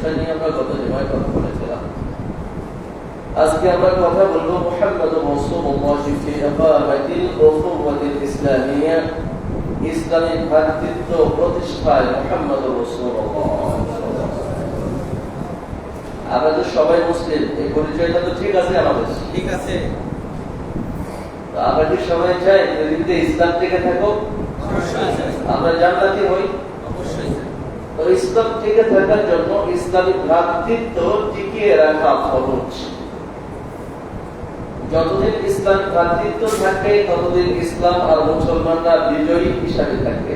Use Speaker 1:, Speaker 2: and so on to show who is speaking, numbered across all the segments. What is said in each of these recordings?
Speaker 1: বিষয় নিয়ে আমরা গত জুমায় কথা বলেছিলাম। আজকে আমরা কথা বলবো মুহাম্মদুর রাসূলুল্লাহ ফি ইকামাতিল উখুওয়াতিল ইসলামিয়্যা, ইসলামী ভ্রাতৃত্ব প্রতিষ্ঠায় মুহাম্মদুর রাসূলুল্লাহ। আমরা তো সবাই মুসলিম, এই পরিচয়টা তো ঠিক আছে আমাদের?
Speaker 2: ঠিক আছে।
Speaker 1: আমরা কি সবাই চাই পৃথিবীতে ইসলাম টিকে থাকুক? আমরা জান্নাতি হই? তো ইসলাম টিকে থাকার জন্য ইসলামী ভ্রাতৃত্ব টিকিয়ে রাখা ফরজ। যতদিন ইসলাম ভ্রাতৃত্ব থাকবে ততদিন ইসলাম আর মুসলমানরা বিজয়ী হিসাবে থাকবে।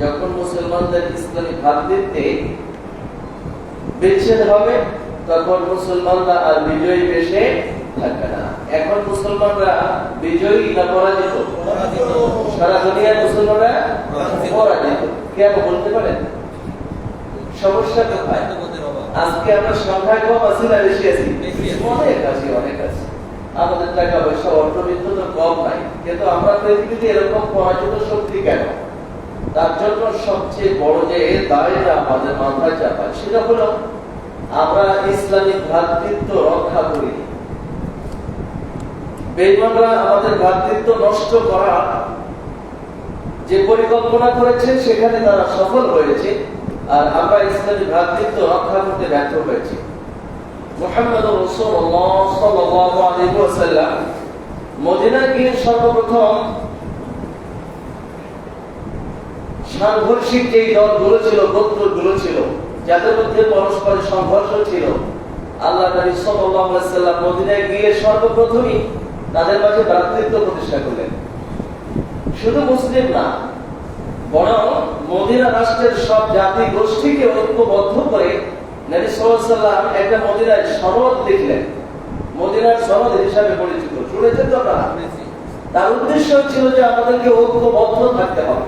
Speaker 1: যখন মুসলমানদের ইসলামী ভ্রাতৃত্বে বিচ্ছেদ হবে তখন মুসলমানরা আর বিজয়ী বেশে থাকবে না। এখন মুসলমানরা বিজয়ী না পরাজিত? সারা দুনিয়ার মুসলমানরা পরাজিত। কেন বলতে পারেন? সমস্যা কোথায়? আজকে আমরা সংখ্যায় কম আছি না বেশি আছি? অনেক আছি, অনেক আছি। আমাদের টাকা পয়সা অর্থবিত্ত তো কম নাই, কিন্তু আমরা পৃথিবীতে এরকম পরাজিত শক্তি কেন? তার জন্য সবচেয়ে বড় যে দায়টা আমাদের মাথায় চাপা, সেটা হলো আমরা ইসলামী ভ্রাতৃত্ব রক্ষা করি। বেঈমানরা আমাদের ভ্রাতৃত্ব নষ্ট করা যে পরিকল্পনা করেছে সেখানে তারা সফল হয়েছে, আর আমরা ইসলামী ভ্রাতৃত্ব রক্ষা করতে ব্যর্থ হয়েছি। মুহাম্মদুর রাসূলুল্লাহ সাল্লাল্লাহু আলাইহি ওয়াসাল্লাম মদিনায় গিয়ে সর্বপ্রথম সাংঘর্ষিক যে দলগুলো ছিল, গোত্রগুলো ছিল, যাদের মধ্যে পরস্পরের সংঘর্ষ ছিল, আল্লাহ নবী সাল্লাল্লাহু আলাইহি ওয়াসাল্লাম মদিনায় গিয়ে সর্বপ্রথমই তাদের মাঝে ভ্রাতৃত্ব প্রতিষ্ঠা করলেন। শুধু মুসলিম না, বরং মদিনা রাষ্ট্রের সব জাতি গোষ্ঠীকে ঐক্যবদ্ধ করে নবী সাল্লাল্লাহু আলাইহি ওয়াসাল্লাম একটা মদিনায় সনদ লিখলেন। মদিনার সনদ হিসাবে পরিচিত, শুনেছেন তো আপনারা? তার উদ্দেশ্য ছিল যে আমাদেরকে ঐক্যবদ্ধ থাকতে হবে।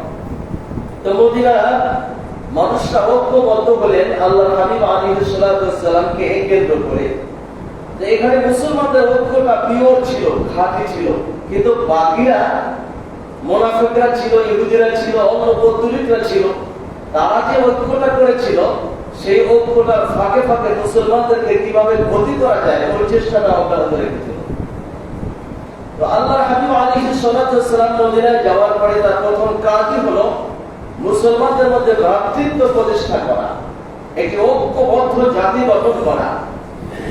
Speaker 1: তো মদিনার মানুষরা ঐক্যবদ্ধ হলেন আল্লাহর হাবিব আলাইহিস সালাতু ওয়াস সালামকে কেন্দ্র করে। যে এখানে মুসলমানদের ঐক্যটা পিওর ছিল, খাঁটি ছিল, কিন্তু বাকিরা মুনাফিকরা ছিল, ইহুদিরা ছিল, অন্য পৌত্তলিকরা ছিল, তারা যে ঐক্যটা করেছিল সেই ঐক্যটার ফাঁকে ফাঁকে মুসলমানদেরকে কিভাবে ক্ষতি করা যায় ওই চেষ্টাটা অব্যাহত রেখেছিল। তো আল্লাহর হাবিব আলাইহিস সালাতু ওয়াস সালাম মদিনায় যাওয়ার পরে তার প্রথম কাজই হলো মুসলমানদের মধ্যে ভ্রাতৃত্ব প্রতিষ্ঠা করা, একটি ঐক্যবদ্ধ জাতি গঠন করা।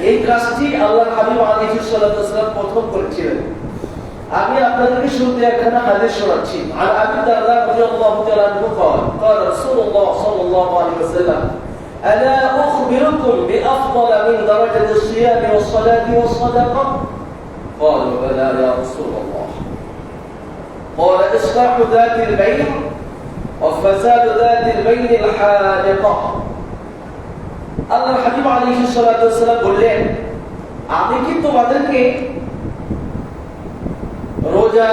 Speaker 1: এই কাজটি আল্লাহর হাবিব আলাইহিস সালাতু ওয়াস সালাম প্রথম করেছিলেন। আমি আপনাদেরকে শুরুতে একখানা হাদিস শোনাচ্ছি। আর আবু দারদা রাদিয়াল্লাহু তাআলা আনহু قال قال رسول الله صلى الله عليه وسلم الا اخبركم بافضل من درجه الصيام والصلاه والصدقه قالوا بلى يا رسول الله قال اصلاح ذات البين وفساد ذات البين الحالقه। আল্লাহর হাবিব আলাইহিস সালাতু ওয়াস সালাম বললেন, আমি কি তোমাদেরকে রোজা,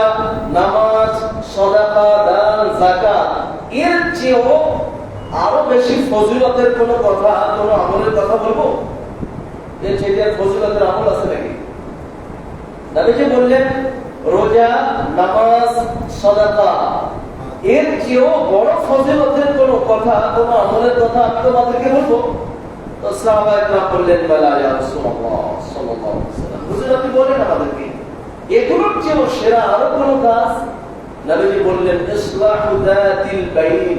Speaker 1: নামাজ, সাদাকা, দান, যাকাত এর চেয়েও আরো বেশি ফজিলতের কোন কথা, কোন আমলের কথা বলবো? এর চেয়ে ফজিলতের আমল আছে নাকি? নবীজি বললেন, রোজা, নামাজ, সাদাকা এর চেয়েও বড় ফজিলতের কোন কথা, কোন আমলের কথা আমি তোমাদেরকে বলবো? তো সাহাবায়ে কেরাম বললেন, বালা ইয়া রাসূলুল্লাহ সাল্লাল্লাহু আলাইহি ওয়াসাল্লাম, হুজুর আপনি বলেন আমাদেরকে এগুলোর চেয়েও সেরা আরো কোন কাজ? নবীজি বললেন, ইসলাহু যাতিল বাইন,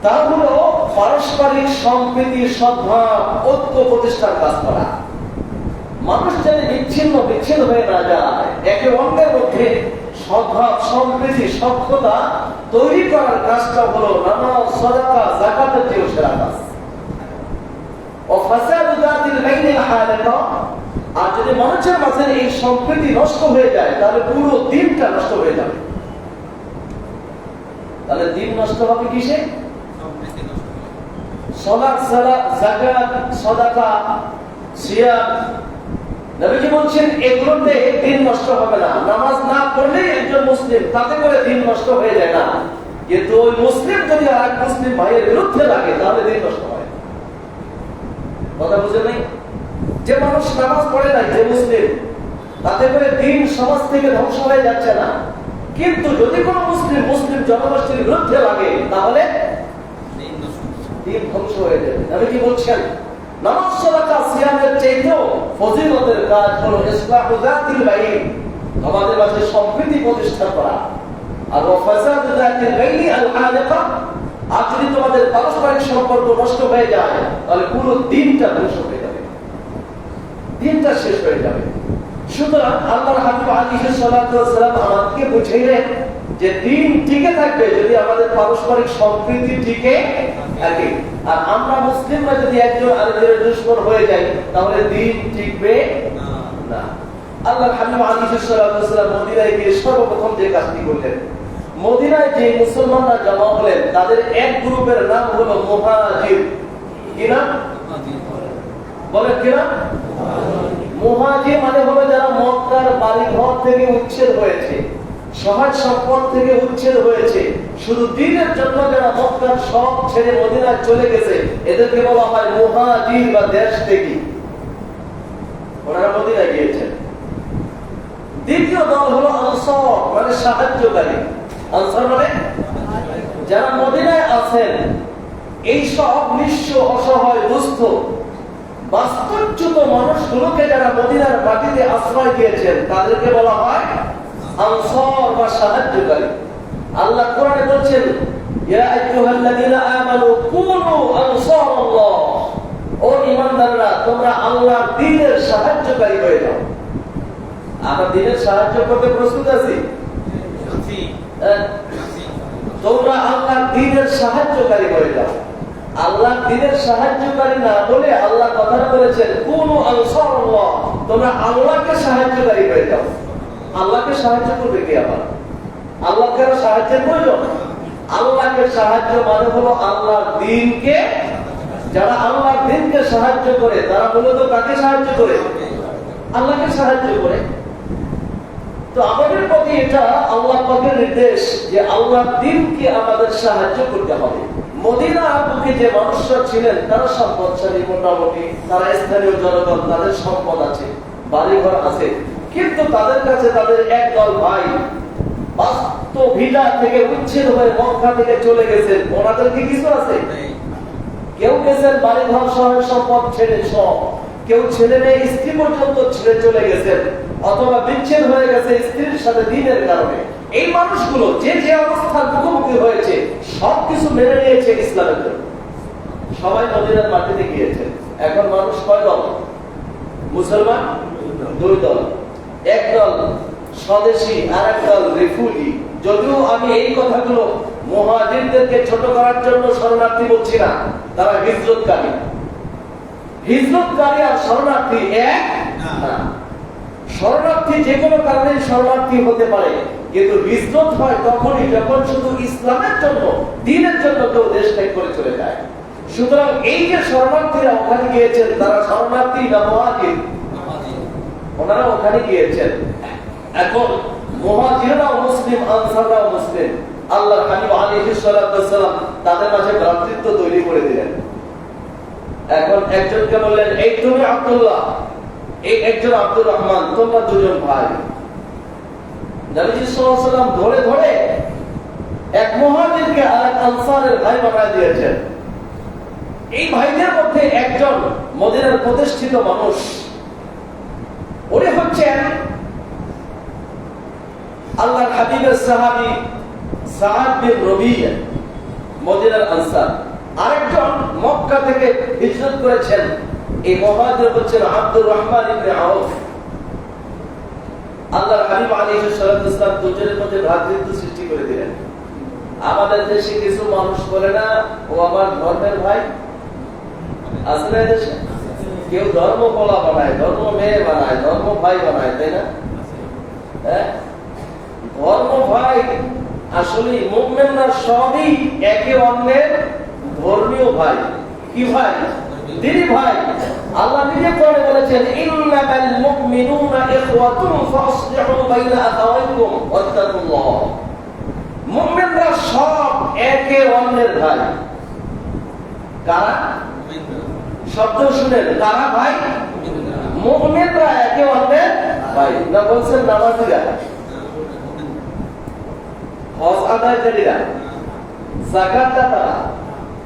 Speaker 1: তা হলো পারস্পরিক সম্প্রীতি, সদ্ভাব, ঐক্য প্রতিষ্ঠার কাজ করা। মানুষ যেন বিচ্ছিন্ন হয়ে না যায়, একে অন্যের মধ্যে সদ্ভাব, সম্প্রীতি, সখ্যতা তৈরি করার কাজটা হলো নামাজ, সাদাকা, যাকাতের চেয়েও সেরা কাজ। ও ফাসাদু যাতিল বাইনিল হালাকা, আর যদি মানুষের মাঝে এই সম্প্রীতি নষ্ট হয়ে যায় তাহলে পুরো দিনটা নষ্ট হয়ে যাবে। তাহলে দিন নষ্ট হবে কিসে? সালাত, যাকাত, সাদাকা, সিয়াম। নবীজি বলছেন এগুলোতে দিন নষ্ট হবে না। নামাজ না পড়লেই একজন মুসলিম, তাতে করে দিন নষ্ট হয়ে যায় না, কিন্তু ওই মুসলিম যদি আরেক মুসলিম ভাইয়ের বিরুদ্ধে লাগে তাহলে দিন নষ্ট হয়। কথা বুঝে নেই? যে মানুষ নামাজ পড়ে নাই, যে মুসলিম, তাতে করে দিন সমাজ থেকে ধ্বংস হয়ে যাচ্ছে না, কিন্তু যদি কোনো মুসলিম জনগোষ্ঠীর বিরুদ্ধে লাগে তাহলে দিন ধ্বংস হয়ে যাবে। নবী কি বলছেন, নামাজ সালাত সিয়ামের চাইতেও ফজিলতের কাজ হলো ইসলাহু যাতিল বাইন, আমাদের মাঝে সম্প্রীতি প্রতিষ্ঠা করা। আর ফাসাদু যাতিল বাইনি আল হালিকা, আর যদি তোমাদের পারস্পরিক সম্পর্ক নষ্ট হয়ে যায় তাহলে পুরো দিনটা ধ্বংস হয়ে যাবে, দিনটা শেষ হয়ে যাবে। সুতরাং আল্লাহর হাবিব আলাইহিস সালাতু ওয়াস সালাম আমাদেরকে বুঝাইলেন যে দিন টিকে থাকবে যদি আমাদের পারস্পরিক সম্প্রীতি টিকে থাকে। আর আমরা মুসলিমরা যদি একজন আরেকজনের দুশমন হয়ে যাই তাহলে দিন টিকবে না। আল্লাহর হাবিব আলাইহিস সালাতু ওয়াস সালাম মদিনায় গিয়ে সর্বপ্রথম যে কাজটি করলেন, মদিনায় যে মুসলমানরা জমা হলেন তাদের এক গ্রুপের নাম হলো মুহাজির। কি নাম বলেন? কি নাম? মুহাজির মানে হলো যারা মক্কার বাড়িঘর থেকে উচ্ছেদ হয়েছে, সমাজ সম্পদ থেকে উচ্ছেদ হয়েছে, শুধু দিনের জন্য যারা মক্কার সব ছেড়ে মদিনায় চলে গেছে এদেরকে বলা হয় মুহাজির বা দেশ থেকে। ওনারা মদিনায় গিয়েছেন। দ্বিতীয় দল হলো আনসার মানে সাহায্যকারী। আনসার মানে যারা মদিনায় আছেন এই সব নিঃস্ব অসহায় দুস্থ বাস্তুচ্যুত মানুষগুলোকে যারা মদিনার মাটিতে আশ্রয় দিয়েছেন তাদেরকে বলা হয় আনসার বা সাহায্যকারী। আল্লাহ কোরআনে বলছেন, ইয়া আইয়ুহাল্লাযীনা আমানু কুনু আনসারাল্লাহ, ও ঈমানদাররা তোমরা আল্লাহর দ্বীনের সাহায্যকারী হয়ে যাও। আমরা দ্বীনের সাহায্য করতে প্রস্তুত আছি? তোমরা আল্লাহর দ্বীনের সাহায্যকারী হয়ে যাও। আল্লাহর দ্বীনের সাহায্যকারী না বলে আল্লাহ কথা বলেছেন কুনু আনসারাল্লাহ, তোমরা আল্লাহকে সাহায্যকারী হয়ে যাও। আল্লাহকে সাহায্য করবে কে? আবার আল্লাহকে সাহায্যের প্রয়োজন। আল্লাহকে সাহায্য মানে হলো আল্লাহর দ্বীনকে, যারা আল্লাহর দ্বীনকে সাহায্য করে তারা মূলত কাকে সাহায্য করে? আল্লাহকে সাহায্য করে। তো আমাদের প্রতি এটা আল্লাহ পাকের নির্দেশ যে আল্লাহর দ্বীনকে আমাদের সাহায্য করতে হবে। মদিনার বুকে যে মানুষরা ছিলেন তারা সম্পদশালী, মোটামুটি তারা স্থানীয় জনগণ, তাদের সম্পদ আছে, বাড়িঘর আছে, কিন্তু তাদের কাছে তাদের একদল ভাই বাস্তবিদা থেকে উচ্ছেদ হয়ে মক্কা থেকে চলে গেছেন। ওনাদের কি কিছু আছে? কেউ গেছেন বাড়িঘর শহর সম্পদ ছেড়ে, সব কেউ ছেলে মেয়ে স্ত্রী পর্যন্ত ছেড়ে চলে গেছেন, অথবা বিচ্ছেদ হয়ে গেছে স্ত্রীর সাথে দিনের কারণে। এই মানুষগুলো যে যে অবস্থার মুখোমুখি হয়েছে সবকিছু মেনে নিয়েছে ইসলামের জন্য, সবাই মদিনার মাটিতে গিয়েছে। এখন মানুষ কয় দল? মুসলমান দুই দল, এক দল স্বদেশী আর এক দল রিফিউজি। যদিও আমি এই কথাগুলো মুহাজিরদেরকে ছোট করার জন্য শরণার্থী বলছি না, তারা হিজরতকারী। হিজরতকারী আর শরণার্থী এক না। শরণার্থী যে কোনো কারণে শরণার্থী হতে পারে, কিন্তু হিজরত হয় তখনই যখন শুধু ইসলামের জন্য, দ্বীনের জন্য কেউ দেশ ত্যাগ করে চলে যায়। সুতরাং এই যে শরণার্থীরা ওখানে গিয়েছেন তারা শরণার্থী না মুহাজির? ওনারা ওখানে গিয়েছেন। এখন মুহাজিররাও মুসলিম, আনসাররাও মুসলিম। আল্লাহর হাবিব আলাইহিস সালাতু ওয়াস সালাম তাদের মাঝে ভ্রাতৃত্ব তৈরি করে দিলেন। এখন একজনকে বললেন, এই তুমি আব্দুল্লাহ, এই একজন আব্দুর রহমান, তোমরা দুজন ভাই। নবীজি সাল্লাল্লাহু আলাইহি ওয়াসাল্লাম ধরে ধরে এক মুহাজিরকে আর এক আনসারের ভাই বানায় দিয়েছেন। এই ভাইদের মধ্যে একজন মদিনার প্রতিষ্ঠিত মানুষ, উনি হচ্ছেন আল্লাহর হাবিবের সাহাবী সাআদ বিন রবিয়া, মদিনার আনসার। আরেকজন মক্কা থেকে হিজরত করেছেন, এই মুহাজির হচ্ছেন আব্দুর রহমান ইবনে আউফ। আল্লাহর হাবিব আলাইহিস সালাতু ওয়াস সালাম দুজনের মধ্যে ভ্রাতৃত্ব সৃষ্টি করে দিলেন। আমাদের দেশে কিছু মানুষ বলে না, ও আমার ধর্মের ভাই। আছে না দেশে? কেউ ধর্ম কলা বানায়, ধর্ম মেয়ে বানায়, ধর্ম ভাই বানায়, তাই না? হ্যাঁ, ধর্ম ভাই আসলে মুমিনরা সবই একে অন্যের ধর্মীয় ভাই। কি ভাই? দ্বীনি ভাই। আল্লাহ নিজে কোরআনে বলেছেন, ইন্নামাল মুমিনুনা ইখওয়াতুন ফাসলিহু বাইনা আখাওয়াইকুম ওয়াত্তাকুল্লাহ। মুমিনরা সব একে অন্যের ভাই। কারা? শব্দ শুনেন, কারা ভাই? মুমিনরা একে অন্যের ভাই। না বলছেন নামাজীরা, হজ আদায়কারীরা, যাকাত দাতারা,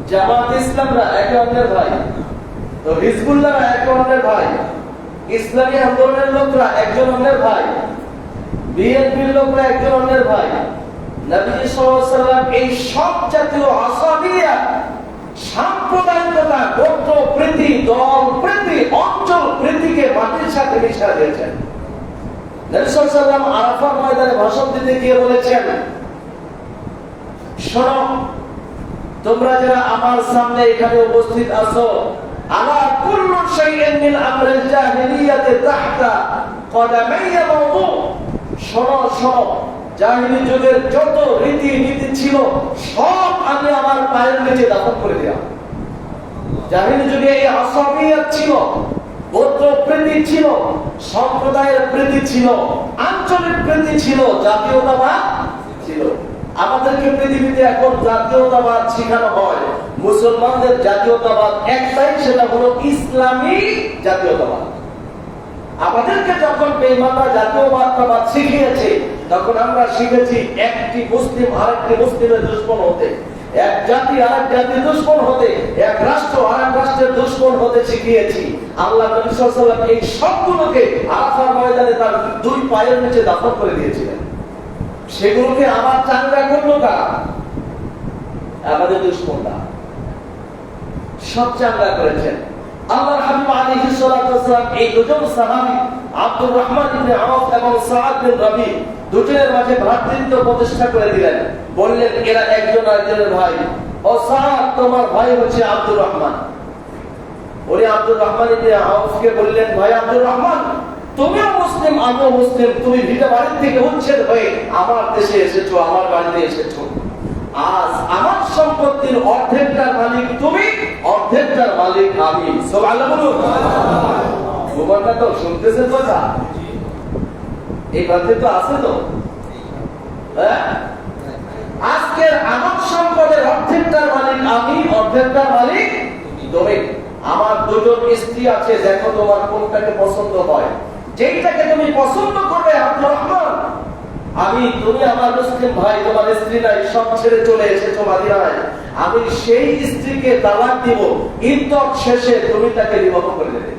Speaker 1: জামাত ইসলামরা একে অন্যের ভাই, তো হিজবুল্লাহরা একে অন্যের ভাই, ইসলামী আন্দোলনের লোকরা একজন অন্যের ভাই, বিএনপির লোকরা একজন অন্যের ভাই। নবীজি সাল্লাল্লাহু আলাইহি ওয়াসাল্লাম এই সব জাতীয় আসাবিয়া, সাম্প্রদায়িকতা, গোত্র প্রীতি, দল প্রীতি, অঞ্চল প্রীতিকে মাটির সাথে মিশিয়ে দিয়েছেন। নবী সাল্লাল্লাহু আলাইহি ওয়াসাল্লাম আরাফার ময়দানে ভাষণ দিতে গিয়ে বলেছেন, শোনো, তোমরা যারা আমার সামনে এখানে উপস্থিত আছো, আলা কুল্লু শাইইন মিন আমরিল জাহিলিয়াতি তাহতা কদামাইয়া মাওদু। শোনো শোনো, জাহিলি যুগের যত রীতি নীতি ছিল সব আমি আমার পায়ের নিচে দাফন করে দিলাম। জাহিলি যুগে এই আসাবিয়ত ছিল, গোত্র প্রীতি ছিল, সম্প্রদায়ের প্রীতি ছিল, আঞ্চলিক প্রীতি ছিল, জাতীয়তাবাদ ছিল। আমাদেরকে পৃথিবীতে এখন জাতীয়তাবাদ শেখানো হয়। মুসলমানদের জাতীয়তাবাদ একটাই, সেটা হলো ইসলামী জাতীয়তাবাদ। আমাদেরকে যখন বেঈমানরা জাতীয়তাবাদ শিখিয়েছে, তখন আমরা শিখেছি একটি মুসলিম আরেকটি মুসলিমের দুশমন হতে, এক জাতি আরেক জাতির দুশমন হতে, এক রাষ্ট্র আরেক রাষ্ট্রের দুশমন হতে শিখিয়েছি। আল্লাহ নবী সাল্লাল্লাহু আলাইহি ওয়াসাল্লাম এই সবগুলোকে আরাফার ময়দানে তার দুই পায়ের নিচে দাফন করে দিয়েছিলেন। সেগুলোকে আবার চাঙ্গা করলো কারা? আমাদের দুশমনরা সব চাঙ্গা করেছেন। আল্লাহর হাবিব আলাইহিস সালাতু ওয়াস সালাম এই দুজন সাহাবী আব্দুর রহমান ইবনে আওফ এবং সাআদ বিন রাবি দুজনের মাঝে ভ্রাতৃত্ব প্রতিষ্ঠা করে দিলেন। বললেন, এরা একজন আরেকজনের ভাই। ও সাআদ, তোমার ভাই হচ্ছে আব্দুর রহমান। ওরে আব্দুর রহমান ইবনে আওফকে বললেন, ভাই আব্দুর রহমান, তুমিও মুসলিম, আমিও মুসলিম, তুমি ভিটা বাড়ি থেকে উচ্ছেদ হয়ে আমার দেশে এসেছো, আমার বাড়িতে এসেছো। আজ আমার সম্পত্তির অর্ধেকটার মালিক তুমি, অর্ধেকটার মালিক আমি। সুবহানাল্লাহ বলুন। গোবরটা তো শুনতেছেন কথা? এই বাড়িতে তো আছে তো? হ্যাঁ, আজকের আমার সম্পদের অর্ধেকটার মালিক আমি, অর্ধেকটার মালিক তুমি। আমার দুজন স্ত্রী আছে, দেখো তোমার কোনটাকে পছন্দ হয়। যেইটাকে তুমি পছন্দ করবে আব্দুর রহমান, তুমি আমার মুসলিম ভাই, তোমার স্ত্রী নাই, সব ছেড়ে চলে এসেছো মদিনায়, আমি সেই স্ত্রীকে তালাক দিব, ইদ্দত শেষে তুমি তাকে বিবাহ করে দেবে।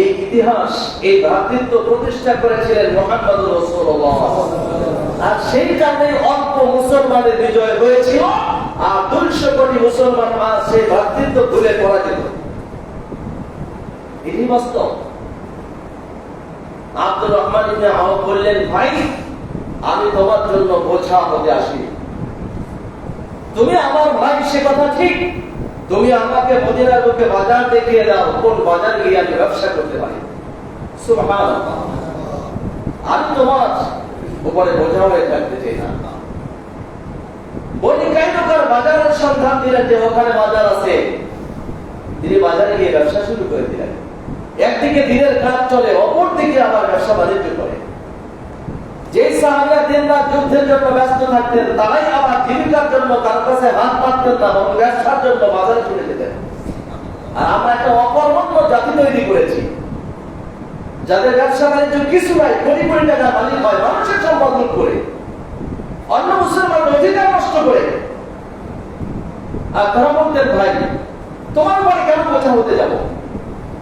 Speaker 1: এই ইতিহাস, এই ভ্রাতৃত্ব প্রতিষ্ঠা করেছিলেন মুহাম্মদুর রাসূলুল্লাহ। আর সেই কারণে অল্প মুসলমানের বিজয় হয়েছিল, আর 200 কোটি মুসলমান আজ সেই ভ্রাতৃত্ব ভুলে পরাজিত। এটি বাস্তব। আব্দুর রহমান ইবনে আওফ বললেন, ভাই, আমি তোমার জন্য বোঝা হতে আসি। তুমি আমার ভাই, সে কথা ঠিক। তুমি আমাকে মদিনার বুকে বাজার দেখিয়ে দাও, কোন বাজার গিয়ে আমি ব্যবসা করতে পারি। সুবহানাল্লাহ। আমি তোমার উপরে বোঝা হয়ে থাকতে চাই না। বনি কাইনুকার বাজারের সন্ধান দিলেন যে ওখানে বাজার আছে। তিনি বাজারে গিয়ে ব্যবসা শুরু করে দিলেন। একদিকে দিনের কাজ চলে, অপরদিকে আবার ব্যবসা বাণিজ্য করে। যে সাহাবীরা দিন-রাত যুদ্ধের জন্য ব্যস্ত থাকতেন, তারাই আবার জীবিকার জন্য তার কাছে হাত পাততেন না, এবং ব্যবসার জন্য বাজারে চলে যেতেন। আর আমরা একটা অকর্মণ্য জাতি তৈরি করেছি, যাদের ব্যবসা বাণিজ্য কিছু নাই, কোটি কোটি টাকা মালিক হয় মানুষের সম্পদ লুট করে, অন্য মুসলমান অধিকার নষ্ট করে। আর তারা বলতেন, ভাই, তোমার বাড়ি কেন বোঝা হতে যাবো?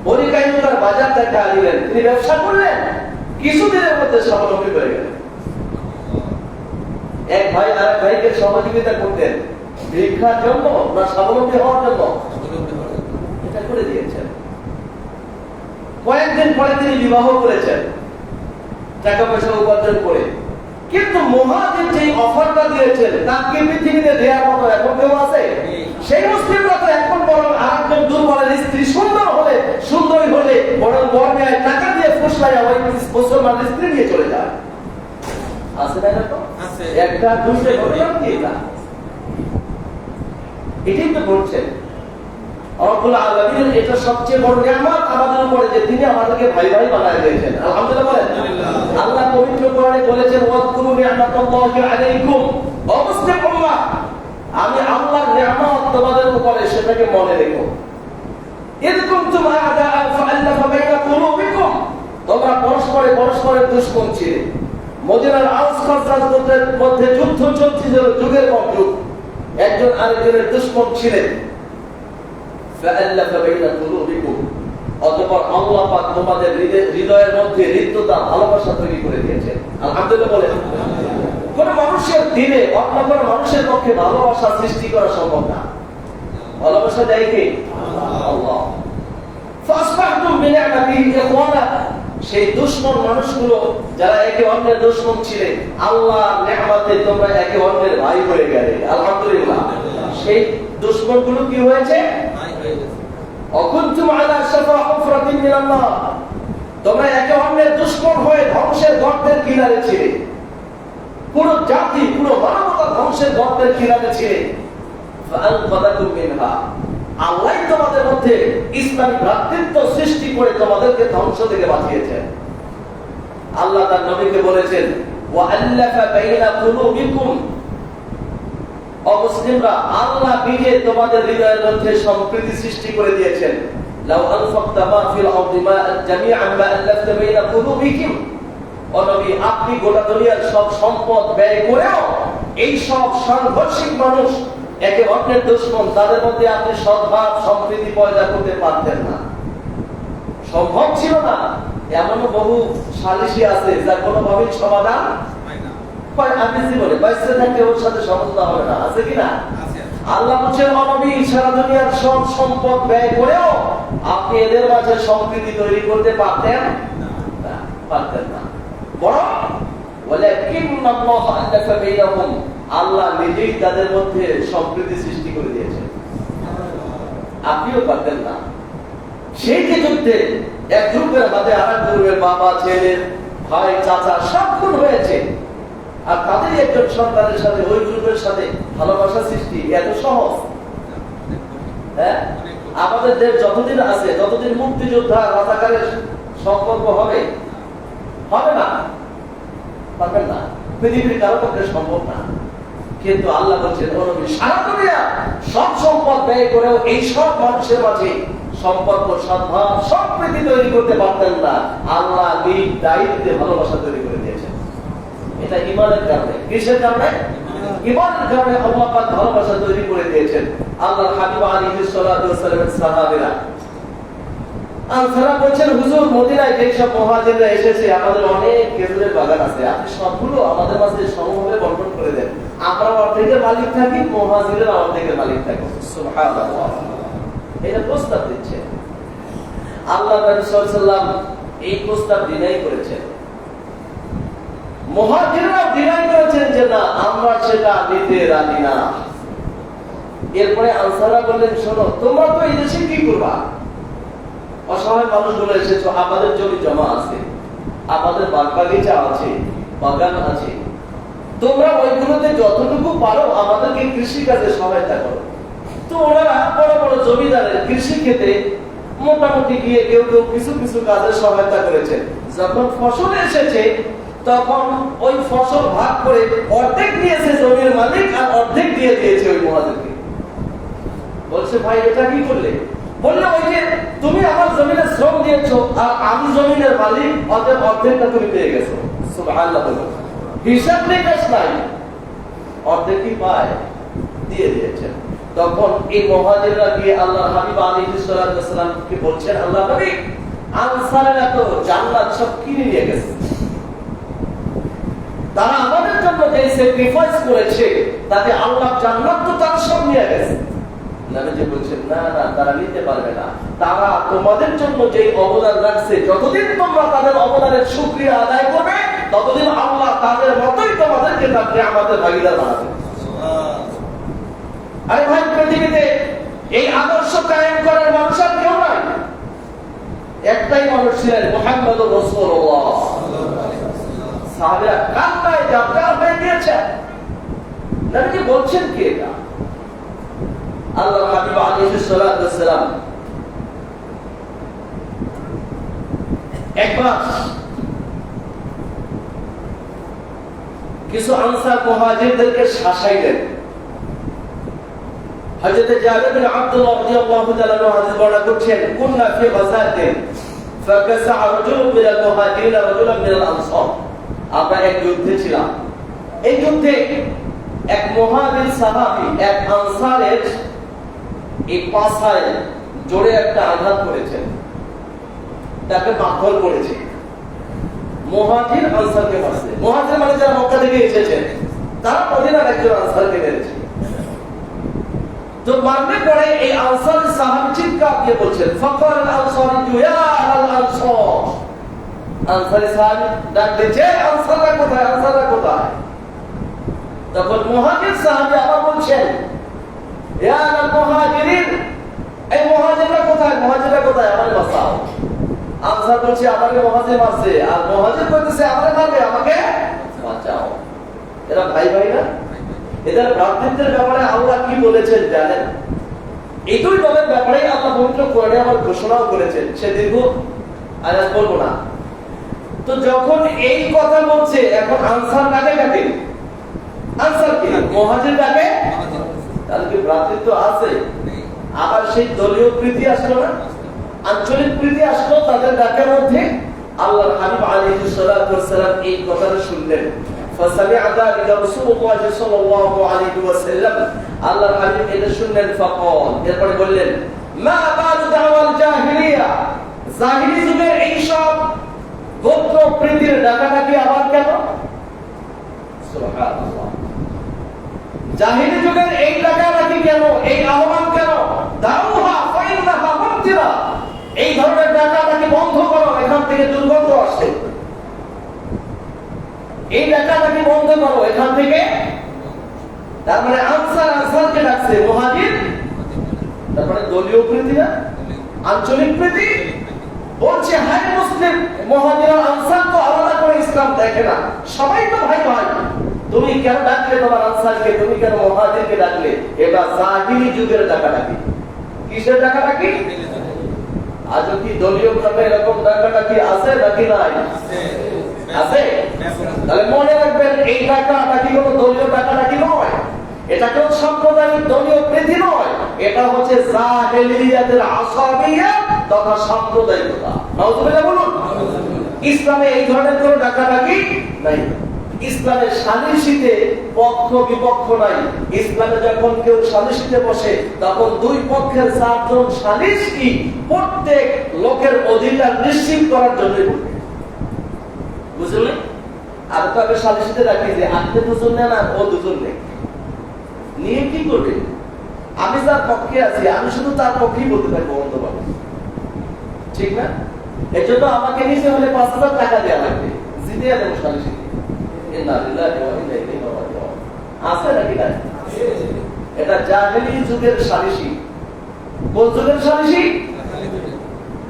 Speaker 1: বনি কাইনুকার বাজার থেকে আনিলেন, তিনি ব্যবসা করলেন, কিছুদিনের মধ্যে স্বাবলম্বী হয়ে গেলেন। এক ভাই আর এক ভাইকে সহযোগিতা করতেন, ভিক্ষার জন্য না স্বাবলম্বী হওয়ার জন্য, এটা করে দিয়েছেন। কয়েকদিন পরে তিনি বিবাহ করেছেন, টাকা পয়সা উপার্জন করে। কিন্তু মুহাজির যে অফারটা দিয়েছেন, তাকে পৃথিবীতে দেওয়ার মতো এখন কেউ আছে? সেই মুসলিমরা তো এখন বরং আরেকজন দুর্বলের স্ত্রী সুন্দরী হলে বরং গর্বে টাকা দিয়ে ফুসলাইয়া ওই মুসলমান স্ত্রী নিয়ে চলে যায়। আছে না? তো একটা দুইটা ঘটনা কি এটা? এটাই তো ঘটছে। রব্বুল আলামিন এটা সবচেয়ে বড় নিয়ামত আমাদের উপরে, যে তিনি আমাদেরকে ভাই ভাই বানায় দিয়েছেন। আলহামদুলিল্লাহ বলেন। আল্লাহ পবিত্র কোরআনে বলেছেন, ওয়াজকুরু নি'মাতাল্লাহি আলাইকুম। ও মুসলিম উম্মাহ, আমি আল্লাহর নিয়ামত তোমাদের উপরে, সেটাকে মনে রেখো। ইয কুনতুম আ'দাআ ফাআল্লাফা বাইনা কুলুবিকুম, তোমরা পরস্পরের দুশমন ছিলে। মদিনার আওস খাজরাজ গোত্রের মধ্যে যুদ্ধ চলছিল, যুগের পর যুগ। একজন আরেকজনের দুশমন ছিলেন। ফাআল্লাফা বাইনা কুলুবিকুম, অতঃপর আল্লাহ পাক তোমাদের হৃদয়ের মধ্যে হৃদ্যতা, ভালোবাসা তৈরি করে দিয়েছেন। আলহামদুলিল্লাহ বলেন। কোন মানুষের দিলে অন্য কোন মানুষের পক্ষে ভালোবাসা সৃষ্টি করা সম্ভব না। ভালোবাসা দেয় কে? আল্লাহ। ফাসবাহতুম বিনি'মাতিহি ইখওয়ানা, সেই দুশমন মানুষগুলো যারা একে অন্যের দুশমন ছিলেন, আল্লাহর নিয়ামতে তোমরা একে অন্যের ভাই হয়ে গেলে। আলহামদুলিল্লাহ। সেই দুশমনগুলো কি হয়েছে? ভাই হয়ে গেছে। অকুনতুম আলা শাফা হুফরাতিন মিনান নার, তোমরা একে অন্যের দুশমন হয়ে ধ্বংসের গর্তের কিনারে ছিলে। পুরো জাতি, পুরো মানবতা ধ্বংসের গর্তের কিনারে ছিলে। ফাআনকাযাকুম মিনহা, আল্লাহ তোমাদের মধ্যে ইসলামী ভ্রাতৃত্ব সৃষ্টি করে তোমাদেরকে ধ্বংস থেকে বাঁচিয়েছেন। আল্লাহ তার নবীকে বলেছেন, ওয়া আল্লাফা বাইনা কুলুবিকুম, অমুসলিমরা আল্লাহ নিজে তোমাদের হৃদয়ের মধ্যে সম্প্রীতি সৃষ্টি করে দিয়েছেন। লাউ আনফাকতা মা ফিল আরদি মা জামিআন মা আল্লাফতা বাইনা কুলুবিকুম, ও নবী আপনি গোটা দুনিয়ার সব সম্পদ ব্যয় করেও এই সব সাংঘর্ষিক মানুষ, একে অন্যের দুশমন, তাদের মধ্যে আপনি সদ্ভাব সম্প্রীতি পয়দা করতে পারতেন না, সম্ভব ছিল না। এমন বহু সালিশি আছে যার কোনোভাবেই সমাধান হয় না। আমি জীবনে বাইসে থাকে ওর সাথে সমস্যা হবে না, আছে কিনা? আল্লাহ বলছেন, নবী সারা দুনিয়ার সব সম্পদ ব্যয় করেও আপনি এদের মাঝে সম্প্রীতি তৈরি করতে পারতেন না, পারতেন না। বরং ওয়ালাকিন্নাল্লাহ আল্লাফা বাইনাহুম, আল্লাহ নিজেই তাদের মধ্যে সম্প্রীতি সৃষ্টি করে দিয়েছেন। আপনিও পারতেন না। সেই যে যুদ্ধে এক গ্রুপের হাতে আরেক গ্রুপের বাবা, ছেলে, ভাই, চাচা সব খুন হয়েছে, আর তাদের একজন সন্তানের সাথে ওই গ্রুপের সাথে ভালোবাসা সৃষ্টি এত সহজ? হ্যাঁ, আমাদের দেশ যতদিন আছে ততদিন মুক্তিযোদ্ধা রাজাকারের সম্পর্ক হবে? হবে না, পারবেন না, পৃথিবীর কারো পক্ষে সম্ভব না। কিন্তু আল্লাহ বলছেন, সারা দুনিয়া সব সম্পদ ব্যয় করেও এই সব মানুষের মাঝে সম্পর্ক, সদ্ভাব, সম্প্রীতি তৈরি করতে পারতেন না। আল্লাহ নিজ দায়িত্বে ভালোবাসা তৈরি করে দিয়েছেন। এটা ঈমানের কারণে। কিসের কারণে? ঈমানের কারণে আল্লাহ পাক ভালোবাসা তৈরি করে দিয়েছেন। আল্লাহর হাবিব আলাইহিস সালাতু ওয়াস সালামের সাহাবীরা আনসাররা বলছেন, হুজুর মদিনায় যে সব মুহাজিররা এসেছে, আমাদের অনেক খেজুরের বাগান আছে, আপনি সবগুলো আমাদের মাঝে সমভাবে বন্টন করে দেন। আমরা অর্ধেকের মালিক থাকি, মুহাজিররা অর্ধেকের মালিক থাকি। সুবহানাল্লাহ। এটা প্রস্তাব দিচ্ছে। আল্লাহ নবী সাল্লাল্লাহু আলাইহি ওয়াসাল্লাম এই প্রস্তাব ডিনাই করেছেন। মুহাজিররা ডিনাই করেছেন যে না, আমরা সেটা নিতে রাজি না। এরপরে আনসাররা বললেন, শোনো, তোমরা তো এই দেশে কি করবা? অসহায় মানুষগুলো এসেছো, আমাদের জমি জমা আছে, আমাদের বাগবাগিচা আছে, বাগান আছে, তোমরা ওইগুলোতে যতটুকু পারো আমাদেরকে কৃষি কাজে সহায়তা করো। তো ওনারা বড় বড় জমিদারের কৃষি ক্ষেত্রে মোটামুটি গিয়ে কেউ কেউ কিছু কিছু কাজে সহায়তা করেছেন। যখন ফসল এসেছে তখন ওই ফসল ভাগ করে অর্ধেক দিয়েছে জমির মালিক, আর অর্ধেক দিয়ে দিয়েছে ওই মুহাজিরকে। বলছে, ভাই এটা কি করলে? বললে, ওই যে তুমি আমার জমিনে শ্রম দিয়েছো, আর আমি জমিনের মালিক, অর্ধেক অর্ধেকটা তুমি পেয়ে গেছো। সুবহানাল্লাহ। হিসাব নিকাশ নাই, অর্ধেকই পায়, দিয়ে দিয়েছেন। তখন এই মুহাজিররা গিয়ে আল্লাহর হাবিব আলাইহিস সালাতু ওয়াস সালামকে বলছেন, আল্লাহ নবী, আনসাররা তো জান্নাত সব কিনে নিয়ে গেছে, তারা আমাদের জন্য যে স্যাক্রিফাইস করেছে তাতে আল্লাহ জান্নাত তো তারা সব নিয়ে গেছে। নবীজি বলছেন, না না, তারা নিতে পারবে না। তারা তোমাদের জন্য যে অবদান রাখছে, যতদিন তোমরা তাদের অবদানের শুকরিয়া আদায় করবে, ততদিন আল্লাহ তাদের মতোই তোমাদেরকে তার নিয়ামতের ভাগীদার বানাবে। আরে ভাই, পৃথিবীতে এই আদর্শ কায়েম করার মানুষ আর কেউ নাই, একটাই মানুষ ছিলেন, মুহাম্মদুর রাসূলুল্লাহ। সাহাবীরা কান্নায় জাবকার হয়ে গিয়েছেন। নবীজি বলছেন কি এটা? আল্লাহর হাবিব আলাইহিস সালাতু ওয়াস সালাম একবার কিছু আনসার মুহাজিরদেরকে শাসাইলেন। হযরত জাবের বিন আব্দুল্লাহ রাদিয়াল্লাহু তাআলা হাদিস বর্ণনা করছেন, কুননা ফি গাযাতিন ফাকাসা রাজুলুন মিনাল মুহাজিরিন রাজুলান মিনাল আনসার। আমরা এক যুদ্ধে ছিলাম। এই যুদ্ধে এক মুহাজির সাহাবী এক আনসারের এই পাছায় জোরে একটা আঘাত করেছেন, তাকে পাথর করেছে। মুহাজির আনসারকে মারছে। মুহাজির মানে যারা মক্কা থেকে এসেছেন, তারা মদিনার একজন আনসারকে মেরেছে। তো মারলে পরে এই আনসারী সাহাবী চিৎকার দিয়ে বলছেন, ফাকাল আনসারী ইয়া আল আনসার। আনসারী সাহাবী ডাক দিয়েছে, আনসাররা কোথায়, আনসাররা কোথায়? তখন মুহাজির সাহাবী আবার বলছেন, ইয়া আল মুহাজিরিন, এই মুহাজিররা কোথায়, মুহাজিররা কোথায়, আমাকে বাঁচাও। আনসার বলছে, আমাকে মুহাজির মারছে, আর মুহাজির বলতেছে আমাকে মারবে, আমাকে বাঁচাও। এরা ভাই ভাই না? এদের ভ্রাতৃত্বের ব্যাপারে আল্লাহ কি বলেছেন জানেন? এই দুই দলের ব্যাপারে আল্লাহ পবিত্র কোরআনে আবার ঘোষণাও করেছেন, সে দীর্ঘ আয়াত বলবো না। তো যখন এই কথা বলছে, এখন আনসার কাকে কাকে? আনসার কি মুহাজির কাকে? তাহলে কি ভ্রাতৃত্ব আছে? আবার সেই দলীয় প্রীতি আসলো না, আঞ্চলিক প্রীতি আসলো তাদের ডাকের মধ্যে। আল্লাহর হাবিব আলাইহিস সালাতু ওয়াস সালাম এই কথাটা শুনলেন। فسمع ذلك رسول الله صلى الله عليه وسلم, আল্লাহর হাবিব এটা শুনলেন। فقال, এরপরে বললেন, মা বা'দু দাওয়াল জাহিলিয়া, জাহিলি যুগের এই সব গোত্র প্রীতির ডাকাডাকি আবার কেন? সুবহানাল্লাহ, জাহিলি যুগের এই ডাকাডাকি কেন, এই আহ্বান কেন? দাউহা ফাইন্নাহা মুনতিরা, এই ধরনের ডাকাডাকি বন্ধ করো, এখান থেকে দুর্গন্ধ আসছে। এই ডাকাডাকি বন্ধ করো, এখান থেকে। তার মানে আনসার আনসারকে ডাকছে, মুহাজির। তারপরে দলীয় প্রীতি না, আঞ্চলিক প্রীতি। বলছে, হাই মুসলিম, মুহাজির আর আনসার তো আলাদা করে ইসলাম দেখে না, সবাই তো ভাই ভাই। তুমি কেন ডাকলে তোমার আনসারকে, তুমি কেন মুহাজিরকে ডাকলে? এটা জাহিলি যুগের ডাকাডাকি। কিসের ডাকাডাকি? আজও কি দলীয় ভাবে এরকম ডাকাডাকি আছে নাকি নাই? আছে। তাহলে মনে রাখবেন, এই ডাকাডাকি কোনো দলীয় ডাকাডাকি নয়, এটা কেউ সাম্প্রদায়িক দলীয় প্রীতি নয়, এটা হচ্ছে জাহেলিয়াতের আসাবিয়্যাত তথা সাম্প্রদায়িকতা। নাউযুবিল্লাহ বলুন। ইসলামে এই ধরনের কোনো ডাকাডাকি নাই। ইসলামের সালিসিতে পক্ষ বিপক্ষ নাই। ইসলামে যখন কেউ সালিসিতে বসে, তখন দুই পক্ষের চারজন সালিসি প্রত্যেক লোকের অধিকার নিশ্চিত করার জন্য বসে। বুঝলেন? আর তবে সালিসিতে রাখি যে আপনি দুজন নেন আর ও দুজন নেই, নিয়ে কি করবে? আমি যার পক্ষে আছি, আমি শুধু তার পক্ষেই বলতে পারবো অন্তভাবে, ঠিক না? এর জন্য আমাকে নিচে হলে ৫,০০০ টাকা দেওয়া লাগবে, জিতে দেবো সালিসিতে। আছে নাকি না? এটা জাহেলি যুগের সালিসি। কোন যুগের সালিসি?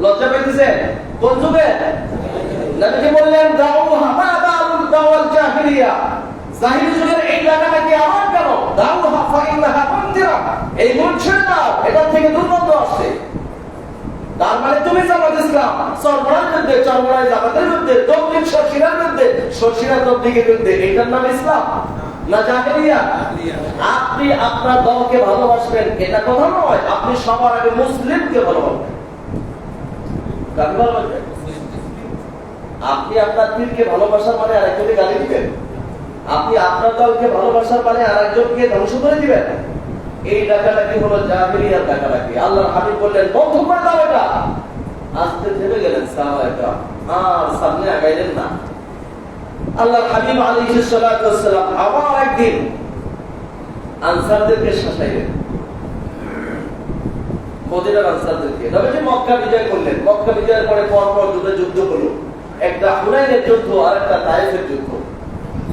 Speaker 1: লজ্জা পেতেছে? কোন যুগের? নবীজি বললেন, দাউহা মা বা'দু দাওয়াল জাহিলিয়া, জাহিলি যুগের এই ডাকাডাকি আমার কেন? দাউহা ফাইন্নাহা মুনতিরা, এই মুনতির দাও, এটা থেকে দুর্গন্ধ আসছে। তার মানে তুমি জামাত ইসলাম, চরমোনার বিরুদ্ধে, চরমোনায় জামাতের বিরুদ্ধে, দক্ষিণ শর্ষিনার বিরুদ্ধে, শর্ষিনার দক্ষিণের বিরুদ্ধে, এটার নাম ইসলাম না জাহেলিয়া? আপনি আপনার দলকে ভালোবাসবেন, এটা কথা নয়। আপনি সবার আগে মুসলিমকে ভালোবাসবেন। কাকে ভালোবাসবেন? আপনি আপনার পীরকে ভালোবাসার মানে আরেকজনকে গালি দিবেন? আপনি আপনার দলকে ভালোবাসার মানে আরেকজনকে ধ্বংস করে দিবেন? এই ডাকাডাকি হলো জাহেলিয়ার ডাকাডাকি। আল্লাহর হাবিব বললেন, বন্ধ করে দাও এটা। আস্তে থেমে গেলেন সাহাবায়ে কেরাম, আর সামনে আগাইলেন না। আল্লাহর হাবিব আলাইহিস সালাতু ওয়াস সালাম আবার একদিন আনসারদেরকে শাসাইলেন, মদিনার আনসারদেরকে। নবীজি মক্কা বিজয় করলেন। মক্কা বিজয়ের পরে পরপর দুটো যুদ্ধ হলো, একটা হুনাইনের যুদ্ধ আর একটা তায়েফের যুদ্ধ।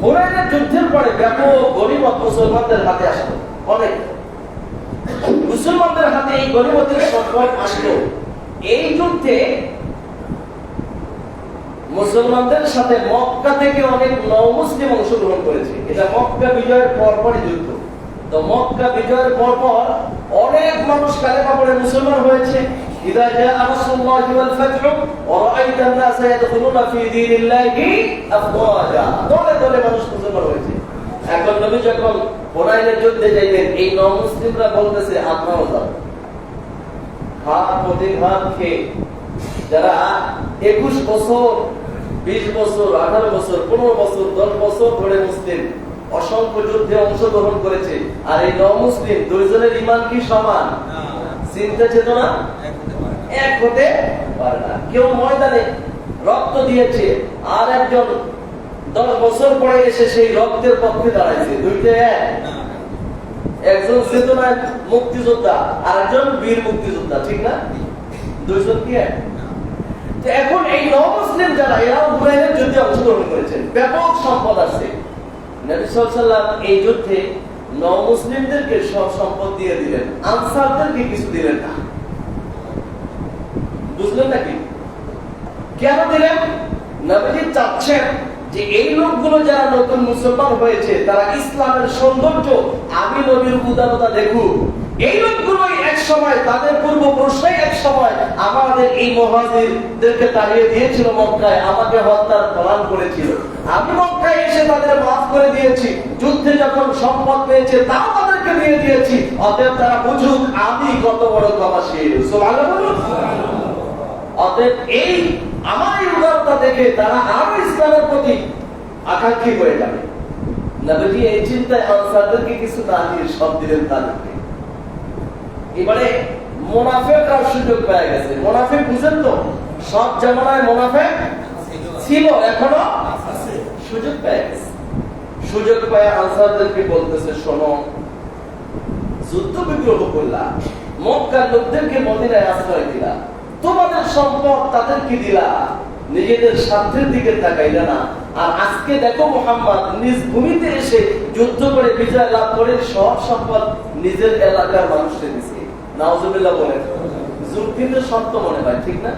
Speaker 1: হুনাইনের যুদ্ধের পরে ব্যাপক গনিমত মুসলমানদের হাতে আসলো, অনেক মুসলমানদের হাতে এই গনিমতের সম্পদ আসলো। এই যুদ্ধে মুসলমানদের সাথে মক্কা থেকে অনেক নও-মুসলিম অংশগ্রহণ করেছে। এটা মক্কা বিজয়ের পরপরই যুদ্ধ। তো মক্কা বিজয়ের পরপর অনেক মানুষ কালেমা পড়ে মুসলমান হয়েছে। ইযা জাআ রাসূলুল্লাহি ওয়াল ফাতহু ওয়া রাআইতান নাসা ইয়াদখুলুনা ফি দীনিল্লাহি আফওয়াজা, দলে দলে মানুষ মুসলমান হয়েছে। এখন নবী যখন হুনাইনের যুদ্ধে যাইবেন, এই নও-মুসলিমরা বলতেছে আমরাও যাব। হাত প্রতিঘাত খেয়ে যারা 21 বছর, 20 বছর, 18 বছর, 15 বছর, 10 বছর ধরে মুসলিম, অসংখ্য যুদ্ধে অংশগ্রহণ করেছে, আর এই মুসলিম দুইজনের ঈমান কি সমান? চিন্তা চেতনা এক হতে পারে না। কেউ ময়দানে রক্ত দিয়েছে, আর একজন 10 বছর পরে এসে সেই রক্তের পক্ষে দাঁড়াইছে, দুইটা এক। একজন চেতনায় মুক্তিযোদ্ধা, আর একজন বীর মুক্তিযোদ্ধা, ঠিক না? দুইজন কি এক? এখন এই মুসলিম যারা, এরা হুনাইনের যুদ্ধে অংশগ্রহণ করেছেন, ব্যাপক সম্পদ আছে। নবী সাল্লাল্লাহু আলাইহি ওয়াসাল্লাম এই যুদ্ধে মুসলিমদেরকে সব সম্পদ দিয়ে দিলেন, আনসারদেরকে কিছু দিলেন না। বুঝলেন নাকি কেন দিলেন? নবীজি চাচ্ছেন যে এই লোকগুলো যারা নতুন মুসলমান হয়েছে, তারা ইসলামের সৌন্দর্য, আমি নবীর উদারতা দেখুক। এই লোকগুলোই এক সময়, তাদের পূর্বপুরুষরাই এক সময় আমাদের এই মুহাজিরদেরকে তাড়িয়ে দিয়েছিল মক্কায়, আমাকে হত্যার প্ল্যান করেছিল। আমি মক্কায় এসে তাদের মাফ করে দিয়েছি, যুদ্ধে যখন সম্পদ পেয়েছে তাও তাদেরকে দিয়ে দিয়েছি। অতএব তারা বুঝুক আমি কত বড় ক্ষমাশীল। সুবহানাল্লাহ। অতএব এই আমার উদারতা দেখে তারা আরো ইসলামের প্রতি আকাঙ্ক্ষী হয়ে যাবে। নবীজি এই চিন্তায় আনসারদেরকে কিছু না দিয়ে সব দিলেন তাদেরকে। এবারে মুনাফিকরা সুযোগ পেয়ে গেছে। মুনাফিক বুঝেন তো, সব জামানায় মুনাফিক ছিল, এখনো সুযোগ পেয়ে গেছে। সুযোগ পেয়ে আনসারদেরকে বলতেছে, শোনো, যুদ্ধ বিগ্রহ করলা, মক্কার লোকদেরকে মদিনায় আশ্রয় দিলা, তোমাদের সম্পদ তাদেরকে দিলা, নিজেদের স্বার্থের দিকে তাকাইলা না। আর আজকে দেখো মুহাম্মদ নিজ ভূমিতে এসে যুদ্ধ করে বিজয় লাভ করে সব সম্পদ নিজের এলাকার মানুষকে দিছে। নাউজুবিল্লাহ বলেন। যুক্তিতে সত্য মনে হয়, ঠিক না?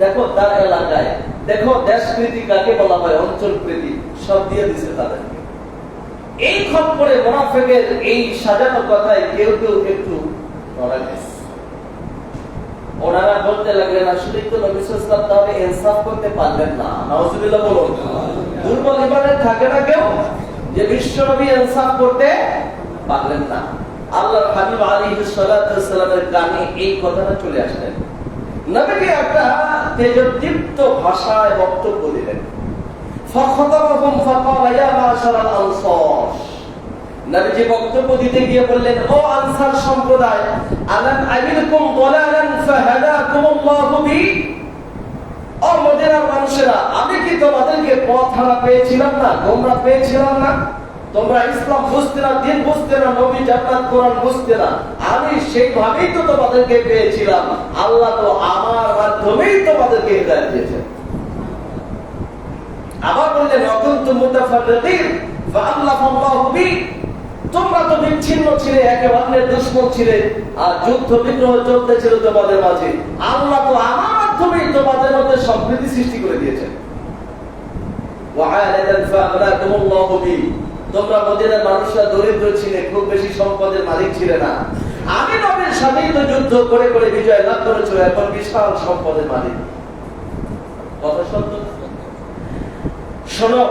Speaker 1: দেখো তার এলাকায়, দেখো দেশ প্রীতি কাকে বলা হয়, অঞ্চল প্রীতি, সব দিয়ে দিছে তাদেরকে। এই খপ্পরে মুনাফিকের এই সাজানো কথায় কেউ কেউ একটু ধরা গেছে। ওনারা বলতে লাগলেন, আসলে তো নবী সাল্লাল্লাহু আলাইহি ওয়াসাল্লাম তাহলে ইনসাফ করতে পারলেন না। নাউজুবিল্লাহ বলুন। দুর্বল ইমানের থাকে না কেউ, যে বিশ্ব নবী ইনসাফ করতে পারলেন না। আল্লাহর হাবিব আলাইহিস সালাতু ওয়াস সালামের কানে এই কথাটা চলে আসলেন। নবীজি একটা তেজদীপ্ত ভাষায় বক্তব্য দিলেন। ফাখাতাবাহুম ফাকালা ইয়া মাশারাল আনসার। নবীজি বক্তব্য দিতে গিয়ে বললেন, ও আনসার সম্প্রদায়, আলাম আমিলকুম দালালান ফাহাদাকুমুল্লাহু বি। ও মদিনার মানুষেরা, আমি কি তোমাদেরকে পথ হারা পেয়েছিলাম না, গোমরা পেয়েছিলাম না? তোমরা ইসলাম বুঝতে না, দিন বুঝতে না, নবী জান্নাত কোরআন বুঝতে না, আমি সেইভাবেই তো তোমাদেরকে পেয়েছিলাম। আল্লাহ তো আমার মাধ্যমেই তোমাদেরকে হিদায়াত দিয়েছেন। আবার বললেন, অকুনতুম মুতাফাররিকিন ফাআল্লাফাল্লাহু বি। তোমরা তো বিচ্ছিন্ন ছিলে, একে অন্যের দুশমন ছিলে, আর যুদ্ধ বিগ্রহ চলতেছিল তোমাদের মাঝে। আল্লাহ তো আমার মাধ্যমেই তোমাদের মধ্যে সম্প্রীতি সৃষ্টি করে দিয়েছেন। ওয়াআলাদান ফাআলাকুমুল্লাহু বি। তোমরা মদিনার মানুষরা দরিদ্র ছিলে, খুব বেশি সম্পদের মালিক ছিলে না। আমি নবীর সাথেই তো যুদ্ধ করে করে বিজয় লাভ করেছো, এখন বিশাল সম্পদের মালিক। কথা সত্য। শোনো,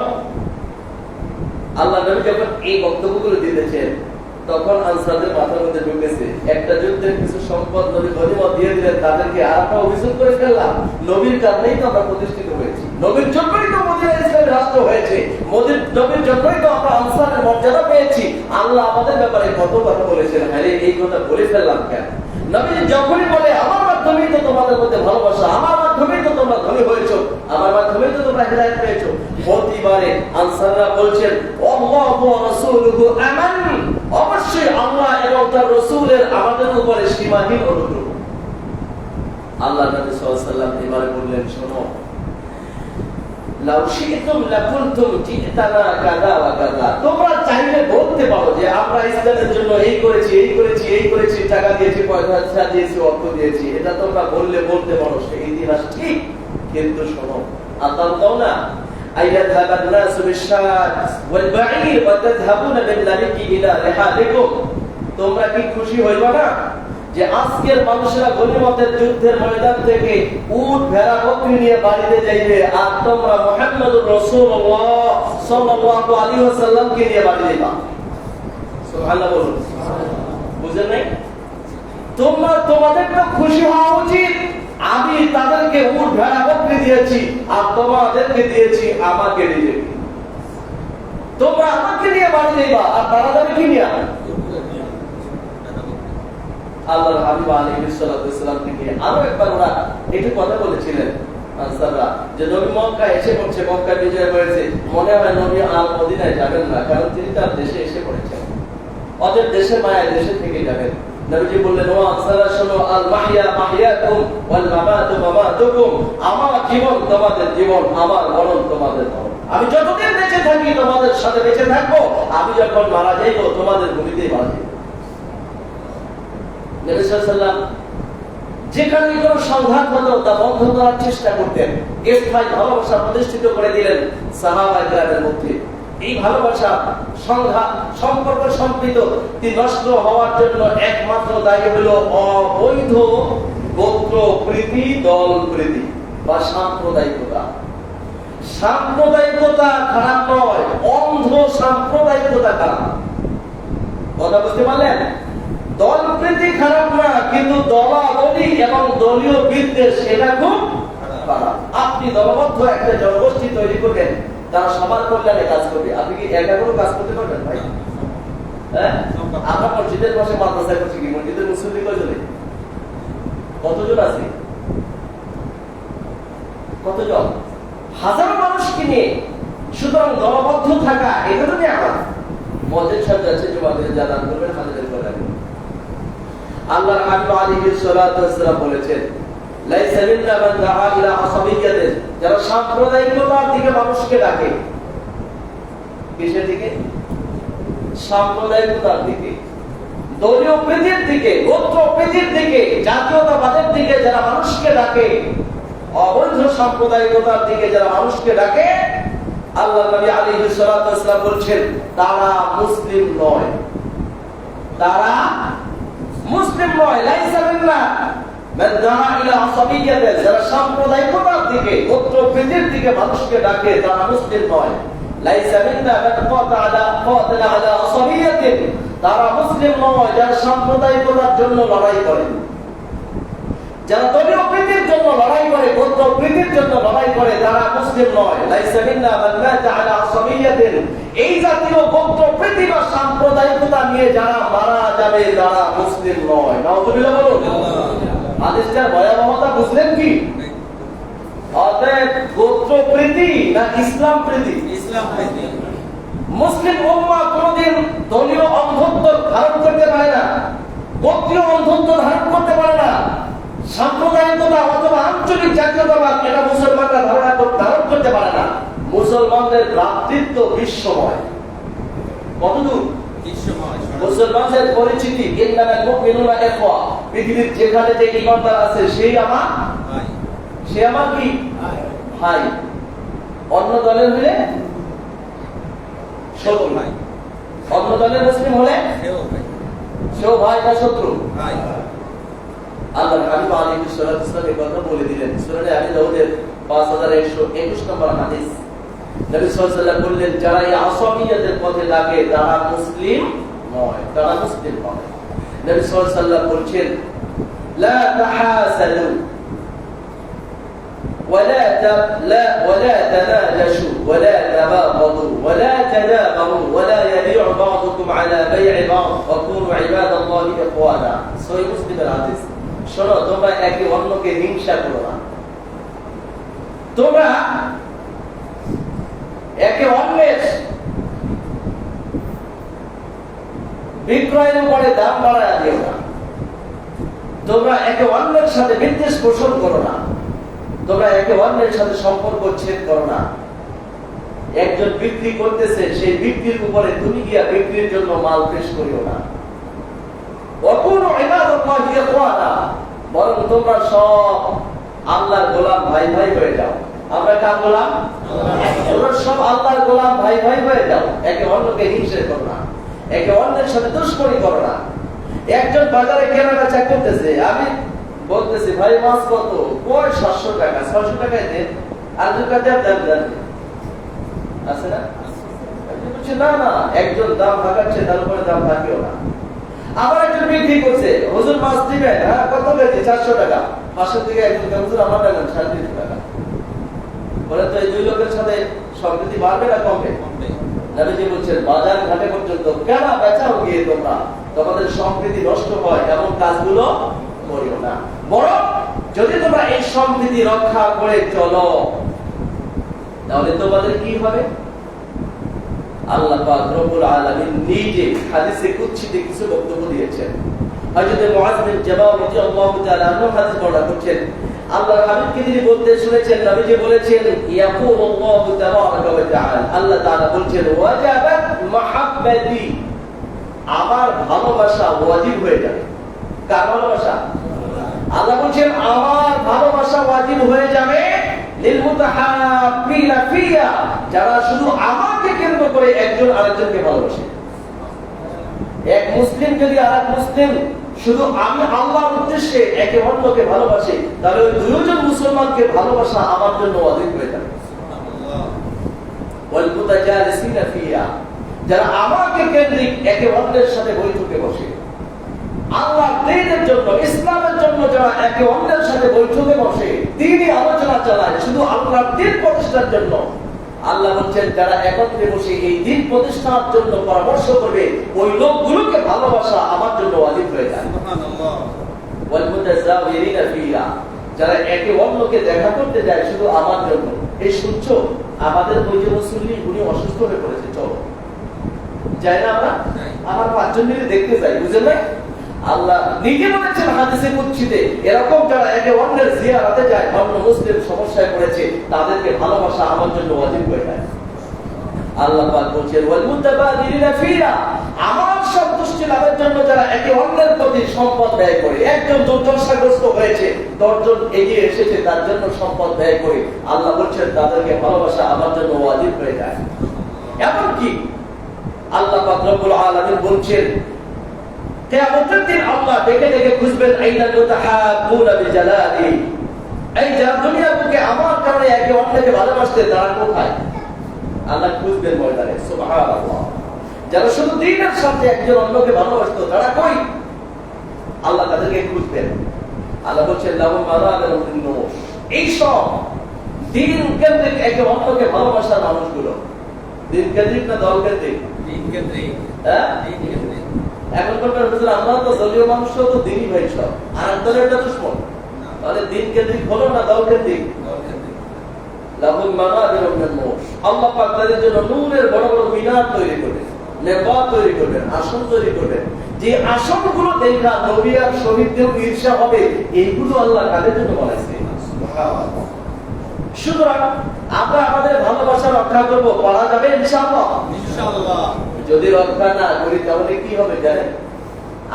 Speaker 1: আল্লাহ নবী যখন এই বক্তব্যগুলো দিতেছেন, তখন আনসারদের মাথার মধ্যে ঢুকেছে, একটা যুদ্ধের কিছু সম্পদ নবী গনিমত দিয়ে দিলেন, তাদেরকে আর আমরা অভিযোগ করে ফেললাম, নবীর কারণেই তো আমরা প্রতিষ্ঠিত হয়েছি, নবীর জন্যই তো মদিনা ইসলামের রাষ্ট্র হয়েছে, নবীর জন্যই তো আমরা আনসারের মর্যাদা পেয়েছি। আল্লাহ আমাদের ব্যাপারে কত কথা বলেছেন, হ্যাঁ এই কথা বলে ফেললাম কেন? নবী যখনই বলে, আমার মাধ্যমেই তো তোমাদের মধ্যে ভালোবাসা, আমার মাধ্যমেই তো তোমরা ধনী হয়েছো, আমার মাধ্যমেই তো তোমরা হিদায়াত পেয়েছো, প্রতিবারে আনসাররা বলছেন, আল্লাহু ওয়া রাসূলুহু আমান। অবশ্যই আল্লাহ এবং তার রাসূলের আমাদের উপরে সীমাহীন অনুগ্রহ। আল্লাহ নবী সাল্লাল্লাহু আলাইহি ওয়াসাল্লাম এবারে বললেন, শোনো, লাউ শি'তুম লাকুনতুম জি'তানা কাযা ওয়া কাযা। তোমরা চাইলে বলতে পারো যে আমরা ইসলামের জন্য এই করেছি, এই করেছি, এই করেছি, টাকা দিয়েছি, পয়সা দিয়েছি, অর্থ দিয়েছি, এটা তোমরা বলতে পারো, সেই ইতিহাস ঠিক। কিন্তু শোনো, আতাউনা আইয়াযহাবান নাসু বিশ-শাত ওয়াল বাঈর ওয়া তাযহাবুনা বিল নাবিকি ইলা রিহালিকুম। তোমরা কি খুশি হইবা না যে আজকের মানুষেরা গনিমতের যুদ্ধের ময়দান থেকে উট ভেড়া বকরি নিয়ে বাড়িতে যাইবে, আর তোমরা মুহাম্মদুর রাসূলুল্লাহ সাল্লাল্লাহু আলাইহি ওয়াসাল্লামকে নিয়ে বাড়ি যাইবা? সুবহানাল্লাহ বলুন। বুঝেন নাই? তোমাদের তো খুশি হওয়া উচিত, আমি তাদেরকে উট ভেড়া বকরি দিয়েছি, আর তোমাদেরকে দিয়েছি আমাকে নিজেকে। তোমরা আমাকে নিয়ে বাড়ি যাইবা আর তারা যাবে কি নিয়ে? আল্লাহর হাবিব আলাইহিস সালাতু ওয়াসসালাম থেকে আরো একবার ওরা একটু কথা বলেছিলেন আনসাররা, যে নবী মক্কা এসে পড়ছে, মক্কা বিজয় করেছে, মনে হয় নবী আর মদিনায় যাবেন না, কারণ তিনি তার দেশে এসে পড়েছেন, ওদের দেশের মায়া দেশে থেকে যাবেন। নবীজি বললেন, ও আনসাররা শোনো, আল মাহইয়া মাহইয়াকুম ওয়াল মামাতু মামাতুকুম, আমার জীবন তোমাদের জীবন, আমার মরণ তোমাদের মরণ। আমি যতদিন বেঁচে থাকি তোমাদের সাথে বেঁচে থাকবো, আমি যখন মারা যাইব তোমাদের ভূমিতেই মারা যাইব। নবী সাল্লাল্লাহু আলাইহি ওয়াসাল্লাম যেখানে কোনো সংঘাত হতো তা বন্ধ করার চেষ্টা করতেন, স্থায়ী ভালোবাসা প্রতিষ্ঠিত করে দিলেন সাহাবায়ে কেরামের মধ্যে। এই ভালোবাসা সংঘাত সম্পর্ক সম্পৃক্তি নষ্ট হওয়ার জন্য একমাত্র দায়ী হলো অবৈধ গোত্র প্রীতি, দল প্রীতি বা সাম্প্রদায়িকতা। সাম্প্রদায়িকতা খারাপ নয়, অন্ধ সাম্প্রদায়িকতা খারাপ। কথা বুঝতে পারলেন? দল প্রীতি খারাপ না, কিন্তু দলাদলি এবং দলীয় বিদ্বেষ সেটা খুব খারাপ। আপনি দলবদ্ধ একটা জনগোষ্ঠী তৈরি করবেন, তারা সবার কল্যাণে কাজ করবে, আপনি কি একা কোনো কাজ করতে পারবেন ভাই? হ্যাঁ, আমরা মসজিদের পাশে মাদ্রাসা করছি, কি মসজিদের মুসল্লি কয়জন? কতজন আছে? কতজন? হাজারো মানুষকে নিয়ে। সুতরাং দলবদ্ধ থাকা এটা তো আমার মসজিদ সাহেব যাচ্ছে, জুমাতে জানান করবেন, হাজিদের করে রাখবেন। আল্লাহর হাবিব আলাইহিস সালাতু ওয়াসসালাম বলেছেন, লাইসা মিন্না মান দাআ ইলা আসাবিয়্যাতিন, যারা সাম্প্রদায়িকতার দিকে মানুষকে ডাকে। কিসের দিকে? সাম্প্রদায়িকতার দিকে, দলীয় প্রীতির দিকে, গোত্র প্রীতির দিকে, জাতীয়তাবাদের দিকে যারা মানুষকে ডাকে, অবৈধ সাম্প্রদায়িকতার দিকে যারা মানুষকে ডাকে, আল্লাহর নবী আলাইহিস সালাতু ওয়াসসালাম বলছেন তারা মুসলিম নয়। তারা মুসলিম নয়। লাইসা মিন্না মান দাআ ইলা আসাবিয়্যাতিন, যারা সাম্প্রদায়িকতার দিকে, গোত্র প্রীতির দিকে মানুষকে ডাকে, তারা মুসলিম নয়। লাইসা মিন্না মান ক্বাতালা আলা আসাবিয়্যাতিন, তারা মুসলিম নয় যারা সাম্প্রদায়িকতার জন্য লড়াই করে, যারা দলীয় প্রীতির জন্য লড়াই করে, গোত্র প্রীতির জন্য লড়াই করে, তারা মুসলিম নয়। লাইসা মিন্না মান মাতা আলা আসাবিয়্যাতিন, এই জাতীয় গোত্র প্রীতি বা সাম্প্রদায়িকতা নিয়ে যারা মারা যাবে তারা মুসলিম নয়। নাউযুবিল্লাহ বলুন। হাদিসটার ভয়াবহতা বুঝলেন কি? অতএব গোত্র প্রীতি না ইসলাম প্রীতি? ইসলাম প্রীতি। মুসলিম উম্মাহ কোনদিন দলীয় অন্ধত্ব ধারণ করতে পারে না, গোত্রীয় অন্ধত্ব ধারণ করতে পারে না, সাম্প্রদায়িকতা অথবা আঞ্চলিক জাতীয়তাবাদ এটা মুসলমানরা ধারণ করতে পারে না। মুসলমানদের ভ্রাতৃত্ব বিশ্বময়। কতদূর? বিশ্বময়। মুসলমানদের পরিচিতি ইন্নামাল মুমিনুনা ইখওয়া, পৃথিবীর যেখানে যে ঈমানদার আছে সেই আমার ভাই, সে আমার কি ভাই। অন্য দলের হলে শত্রু ভাই, অন্য দলের মুসলিম হলে সেও ভাই বা শত্রু ভাই। আল্লাহর হাবিব আলাইহিস সালাতু ওয়াসসালাম এই কথা বলে দিলেন সূরা আলী দাউদের 5121 নম্বর হাদিস। নবী সাল্লাল্লাহু আলাইহি ওয়াসাল্লাম বললেন, যারা এই আসাবিয়তের পথে লাগে তারা মুসলিম নয়, তারা মুসলিম নয়। নবী সাল্লাল্লাহু আলাইহি ওয়াসাল্লাম বলছেন, লা তাহাসাদু ولا تناجشوا ولا تباغضوا ولا تدابروا ولا يبيع بعضكم على بيع بعض وكونوا عباد الله اخوانا। সহিহ মুসলিমের হাদিস। শোনো, তোমরা একে অন্যকে হিংসা করো না, তোমরা একে অন্যের বিক্রয়ের উপরে দাম বাড়ায় দিও না, তোমরা একে অন্যের সাথে বিদ্বেষ পোষণ করো না, তোমরা একে অন্যের সাথে সম্পর্ক ছেদ করো না। একজন বিক্রি করতেছে, সেই বিক্রির উপরে তুমি গিয়া বিক্রির জন্য মাল পেশ করিও না। বরং তোমরা সব আল্লাহর গোলাম ভাই ভাই হয়ে যাও। আমরা কার গোলাম? তোমরা সব আল্লাহর গোলাম ভাই ভাই হয়ে যাও। একে অন্যকে হিংসা করো না, একে অন্যের সাথে দুশ্মনী করো না। একজন বাজারে কেনা বেচা করতেছে, আমি বলতেছি ভাই মাছ কত? কয় 700 টাকা। 600 টাকায় দেন, আর 2 টাকা দেন আছে না? না না, একজন দাম ভাগাচ্ছে, তার উপরে দাম ভাগিও না। আবার একজন বিক্রি করছে, হুজুর মাছ দিবেন? হ্যাঁ, কত কেজি? 400 টাকা। পাশের দিকে একজন হুজুর আমার দেন 350 টাকা। বলে তো এই দুই লোকের সাথে সম্প্রীতি বাড়বে না কমবে? নবীজি বলছেন বাজার ঘাটে পর্যন্ত কেনা বেচাও গিয়ে তোমরা তোমাদের সম্প্রীতি নষ্ট হয় এমন কাজগুলো করিও না, বরং যদি তোমরা এই সম্প্রীতি রক্ষা করে চলো তাহলে তোমাদের কি হবে? আল্লাহ পাক রব্বুল আলামিন নিজে হাদিসে কুদসিতে কিছু বক্তব্য দিয়েছেন। হযরত মুআয বিন জাবাল রাদিয়াল্লাহু তাআলা আনহু হাদিস বর্ণনা করছেন, আল্লাহর হাবিবকে তিনি বলতে শুনেছেন, নবীজি বলেছেন ইয়াকুলুল্লাহু তাবারাকা ওয়া তাআলা, আল্লাহ তাআলা বলছেন ওয়াজাবাত মাহাব্বাতি, আমার ভালোবাসা ওয়াজিব হয়ে যাবে। কার ভালোবাসা? আল্লাহ বলছেন আমার ভালোবাসা ওয়াজিব হয়ে যাবে লিল মুতাহাব্বিনা ফিয়া, যারা শুধু আমাকে কেন্দ্র করে একজন আরেকজনকে ভালোবাসে। এক মুসলিম যদি আরেক মুসলিম শুধু আমি আল্লাহর উদ্দেশ্যে একে অন্যকে ভালোবাসে, তাহলে ওই দুইজন মুসলমানকে ভালোবাসা আমার জন্য ওয়াজিব হয়ে যাবে। ওয়াল মুতাজালিসিনা ফিয়া, যারা আমাকে কেন্দ্রিক একে অন্যের সাথে বৈঠকে বসে, আল্লাহর দ্বীনের জন্য ইসলামের জন্য যারা একে অন্যের সাথে বৈঠকে বসে, দ্বীনি আলোচনা চালায় শুধু আল্লাহর দ্বীন প্রতিষ্ঠার জন্য, আল্লাহ বলছেন যারা একত্রে বসে এই দ্বীন প্রতিষ্ঠার জন্য পরামর্শ করবে, ওই লোকগুলোকে ভালোবাসা আমার জন্য ওয়াজিব হয়ে যায়। সুবহানাল্লাহ। ওয়াল মুতাযাওয়িরিনা ফিহা, যারা একে অন্যকে দেখা করতে যায় শুধু আমার জন্য। এই শুনছো আমাদের ওই যে মুসল্লি উনি অসুস্থ হয়ে পড়েছে, চলো যাই না আমরা, আমার পাঁচজন মিলে দেখতে যাই, বুঝলেন না? আল্লাহ নিজে বলেছেন হাদিসে কুদসিতে, এরকম যারা একে অন্যের জিয়ারতে যায়, অন্য মুসলিম সমস্যায় পড়েছে, তাদেরকে ভালোবাসা আমার জন্য ওয়াজিব হয়ে যায়। আল্লাহ পাক বলেন ওয়াল মুতাবাদিলিনা ফিহা, আমার সন্তুষ্টি লাভের জন্য যারা একে অন্যের প্রতি সম্পদ ব্যয় করে, একজন দুর্দশাগ্রস্ত হয়েছে, 10 জন এগিয়ে এসেছে তার জন্য সম্পদ ব্যয় করে, আল্লাহ বলেন তাদেরকে ভালোবাসা আমার জন্য ওয়াজিব হয়ে যায়। এমনকি আল্লাহ পাক রব্বুল আলামিন বলছেন কিয়ামতের দিন আল্লাহ দেখে দেখে খুঁজবেন আইনাল মুতাহাব্বুনা বিজালালি, এই যারা দুনিয়ার বুকে আমার কারণে একে অন্যকে ভালোবাসতে তারা কোথায়? আল্লাহ খুঁজবেন ময়দানে। সুবহানাল্লাহ। যারা শুধু দ্বীনের সাথে একজন অন্যকে ভালোবাসতো তারা কই? আল্লাহ তাদেরকে খুঁজবেন। আল্লাহ বলছেন লাহুম মারাদাল নূর, এই সব দ্বীন কেন্দ্রিক একে অন্যকে ভালোবাসার মানুষগুলো, দ্বীন কেন্দ্রিক না দল কেন্দ্রিক? দ্বীন কেন্দ্রিক। হ্যাঁ, দ্বীন কেন্দ্রিক। এখন বলবেন হুজুর আমরা তো দলীয় মানুষ, তো দ্বীনই ভাই সব, আর দলের এটা দুশমন, তাহলে দ্বীন কেন্দ্রিক হলো না দল কেন্দ্রিক? দল কেন্দ্রিক। লাহুম মারাদাল নূর, আল্লাহ পাক তাদের জন্য নূরের বড় বড় মিনার তৈরি করবেন, মেহরাব তৈরি করবেন, আসন তৈরি করবেন, যে আসনগুলো দেখা নবী আর শহীদদের ঈর্ষা হবে, এইগুলো আল্লাহ কাদের জন্য বানাইছে? সুবহানাল্লাহ। সুতরাং আমরা আমাদের ভালোবাসা রক্ষা করব, পারা যাবে ইনশাআল্লাহ। ইনশাআল্লাহ। যদি রক্ষা না করি তাহলে কি হবে জানেন?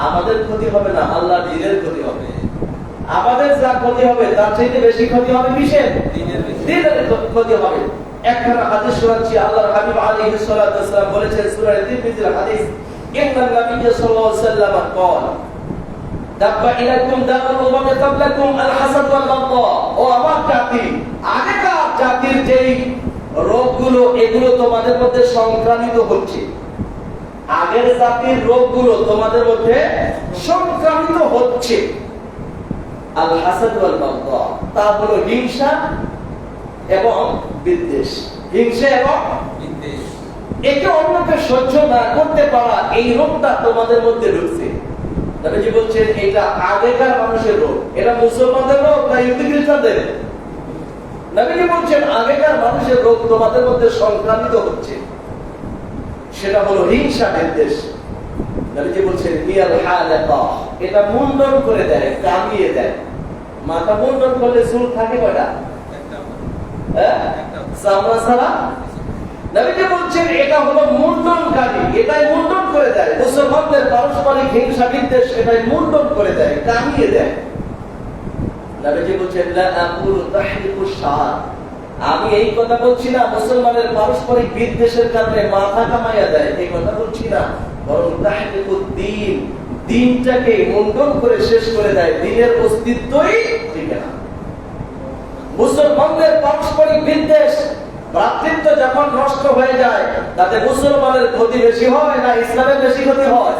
Speaker 1: আমাদের ক্ষতি হবে না, আল্লাহর দ্বীনের ক্ষতি হবে। আমাদের যা ক্ষতি হবে তার চাইতে বেশি ক্ষতি হবে কিসের? দ্বীনের ক্ষতি হবে। একখানা হাদিস শোনাচ্ছি, আল্লাহর হাবিব আলাইহিস সালাতু ওয়াস সালাম বলেছেন সূরা তিরমিজির হাদিস, ইন্নান নাবিয়্য সাল্লাল্লাহু আলাইহি ওয়াসাল্লাম قال দাব্বা ইলাইকুম দারুল উমামি ক্বাবলাকুম আল হাসাদ ওয়াল বাগদা, ও আমার জাতি, আগেকার জাতির যেই রোগগুলো এগুলো তোমাদের মধ্যে সংক্রামিত হচ্ছে, আগের জাতির রোগগুলো তোমাদের মধ্যে সংক্রামিত হচ্ছে। আল হাসাদ ওয়াল বাগদা, তা হলো হিংসা এবং বিদ্বেষ। হিংসা এবং বিদ্বেষ, একে অন্যকে সহ্য না করতে পারা, এই রোগটা তোমাদের মধ্যে ঢুকছে। নবীজি বলছেন এটা আগেকার মানুষের রোগ, এটা মুসলমানদের রোগ না ইহুদি খ্রিস্টানদের? নবীজি বলছেন আগেকার মানুষের রোগ তোমাদের মধ্যে সংক্রামিত হচ্ছে, সেটা হলো হিংসা বিদ্বেষ। নবীজি বলছেন হিয়াল হালাকা, এটা মুন্ডন করে দেয়, কামিয়ে দেয়। মাথা মুন্ডন করলে চুল থাকে কয়টা? চামড়া ছাড়া। নবীজি বলছেন এটা হলো মুন্ডনকারী, এটাই মুন্ডন করে দেয়। মুসলমানদের পারস্পরিক হিংসা বিদ্বেষ এটাই মুন্ডন করে দেয়, কামিয়ে দেয়। নবীজি বলছেন লা আকুলু তাহরিকু শার, আমি এই কথা বলছি না মুসলমানের পারস্পরিক বিদ্বেষের কারণে মাথা কামাইয়া দেয়, এই কথা বলছি না, বরং তাহরিকু দ্বীন, দ্বীনটাকে মুন্ডন করে শেষ করে দেয়, দ্বীনের অস্তিত্বই ঠিক না। মুসলমানদের পারস্পরিক বিদ্বেষ ভ্রাতৃত্ব যখন নষ্ট হয়ে যায়, তাতে মুসলমানের ক্ষতি বেশি হয় না ইসলামের বেশি ক্ষতি হয়?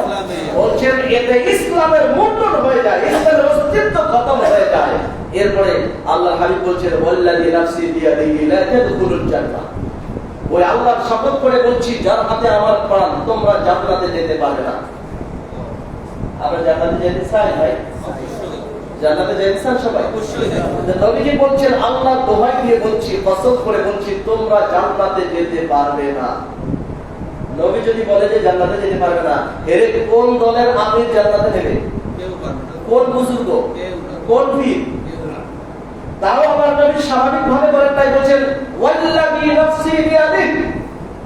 Speaker 1: বলছেন এতে ইসলামের মুন্ডন হয়ে যায়, ইসলামের অস্তিত্ব খতম হয়ে যায়। এরপরে আল্লাহ হাবিব বলছেন ওয়াল্লাযী নাফসি বিয়াদিহি লা তাদখুলুল জান্নাহ, ওই আল্লাহর শপথ করে বলছি যার হাতে আমার প্রাণ, তোমরা জান্নাতে যেতে পারবে না। আমরা জান্নাতে যেতে চাই ভাই? জান্নাতে যেতে চান সবাই? নবীজি বলছেন আল্লাহর দোহাই দিয়ে বলছি, কসম করে বলছি তোমরা জান্নাতে যেতে পারবে না। নবী যদি বলে যে জান্নাতে যেতে পারবে না, এর কোন দলের আমির জান্নাতে নেবে? কোন বুজুর্গ, কোন পীর? তাও আমার নবী স্বাভাবিক ভাবে বলেন তাই বলছেন ওয়াল্লাযী নাফসি বিয়াদিহি,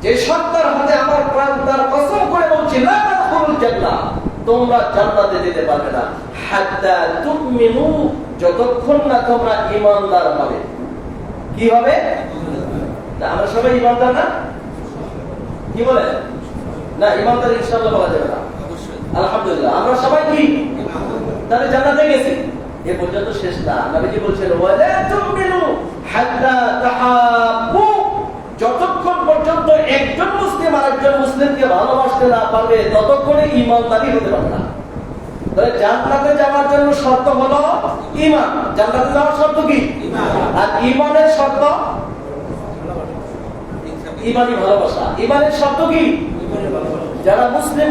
Speaker 1: যে সত্তার হাতে আমার প্রাণ তার কসম করে বলছি লা তাদখুলুল জান্নাহ, তোমরা জান্নাতে যেতে পারবে না হাত্তা তুমিনু, যতক্ষণ না তোমরা ঈমানদার হবে। কি হবে? আমরা সবাই ঈমানদার না? কি বলে না? ঈমানদার ইনশাআল্লাহ বলা যাবে না, আলহামদুলিল্লাহ আমরা সবাই কি তাহলে জান্নাতে গেছি। এ পর্যন্ত শেষ না, নবীজি বলছেন ওয়ালা তুমিনু হাত্তা তাহাব্বু, যতক্ষণ পর্যন্ত একজন মুসলিম আরেকজন মুসলিমকে ভালোবাসতে না পারবে ততক্ষণে ঈমানদারি হতে পারবে না। তাহলে জান্নাতে যাওয়ার জন্য শর্ত হলো ঈমান। জান্নাতে যাওয়ার শর্ত কি? ঈমান। আর ঈমানের শর্ত ঈমানি ভালোবাসা। ঈমানের শর্ত কি? ঈমানি ভালোবাসা। যারা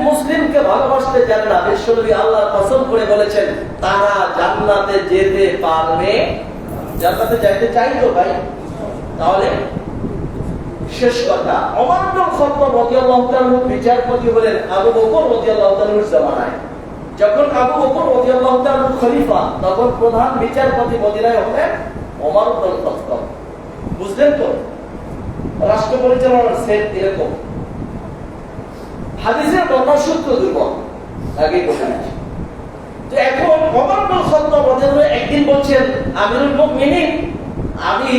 Speaker 1: মুসলিমকে ভালোবাসতে জানে না, বিশ্বনবী আল্লাহর কসম করে বলেছেন তারা জান্নাতে যেতে পারবে। জান্নাতে যাইতে চাই তো ভাই? তাহলে শেষ কথা, ওমর ইবনে খাত্তাব রাদিয়াল্লাহু তাআলা বিচারপতি হলেন আবু বকর রাদিয়াল্লাহু তাআলার জামানায়। যখন আবু বকর রাদিয়াল্লাহু তাআলা খলিফা, তখন প্রধান বিচারপতি মদিনায় হলেন ওমর ইবনে খাত্তাব। বুঝলেন তো? রাষ্ট্র পরিচালনার সেট এরকম। হাদিসের বর্ণনা সূত্র দুর্বল, আগে কথা আছে। তো এখন ওমর ইবনে খাত্তাব রাদিয়াল্লাহু একদিন বলছেন আমিরুল মুমিনিন, আমি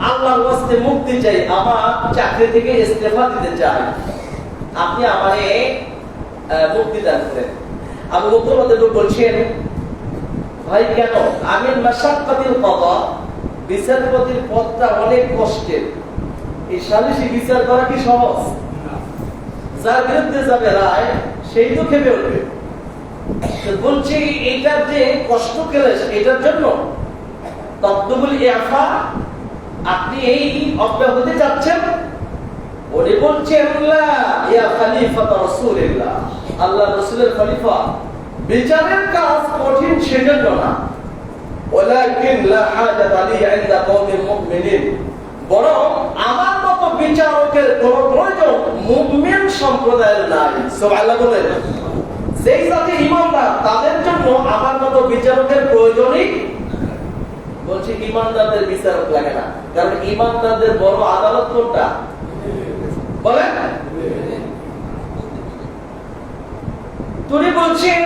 Speaker 1: আল্লাহর ওয়াস্তে মুক্তি চাই, আমার চাকরি থেকে ইস্তেফা দিতে চাই, আপনি আমারে মুক্তি দান করেন। আবু বকর রাদিয়াল্লাহু বলছেন ভাই কেন? আমিন মাশাক্কাতিল কাদা, বিচারপতির পদটা অনেক কষ্টের। এই সালিসি বিচার করা কি সহজ? যার বিরুদ্ধে যাবে রায় সেই তো খেপে উঠবে। বলছি এইটার যে কষ্ট কেলেস, এটার জন্য তকদুবুল ইয়াফা আপনি এই অব্যাহতি যাচ্ছেন? উনি বলছেন লা ইয়া খলিফাত রাসূলিল্লাহ, আল্লাহ রাসূলের খলিফা, বিচারের কাজ কঠিন সেজন্য না, ওয়ালাকিন লা হাজাত আলী ইনদা কওমিল মুমিনিন, বরং আমার মতো বিচারকের কোনো প্রয়োজন মুমিন সম্প্রদায়ের নাই। সুবহানাল্লাহ বলেন। যেই জাতি ঈমানদার তাদের জন্য আমার মতো বিচারকের প্রয়োজনই। বলছি ঈমানদারদের বিচারক লাগে না, কারণ ঈমানদারদের বড় আদালত কোনটা বলেন? তিনি বলছেন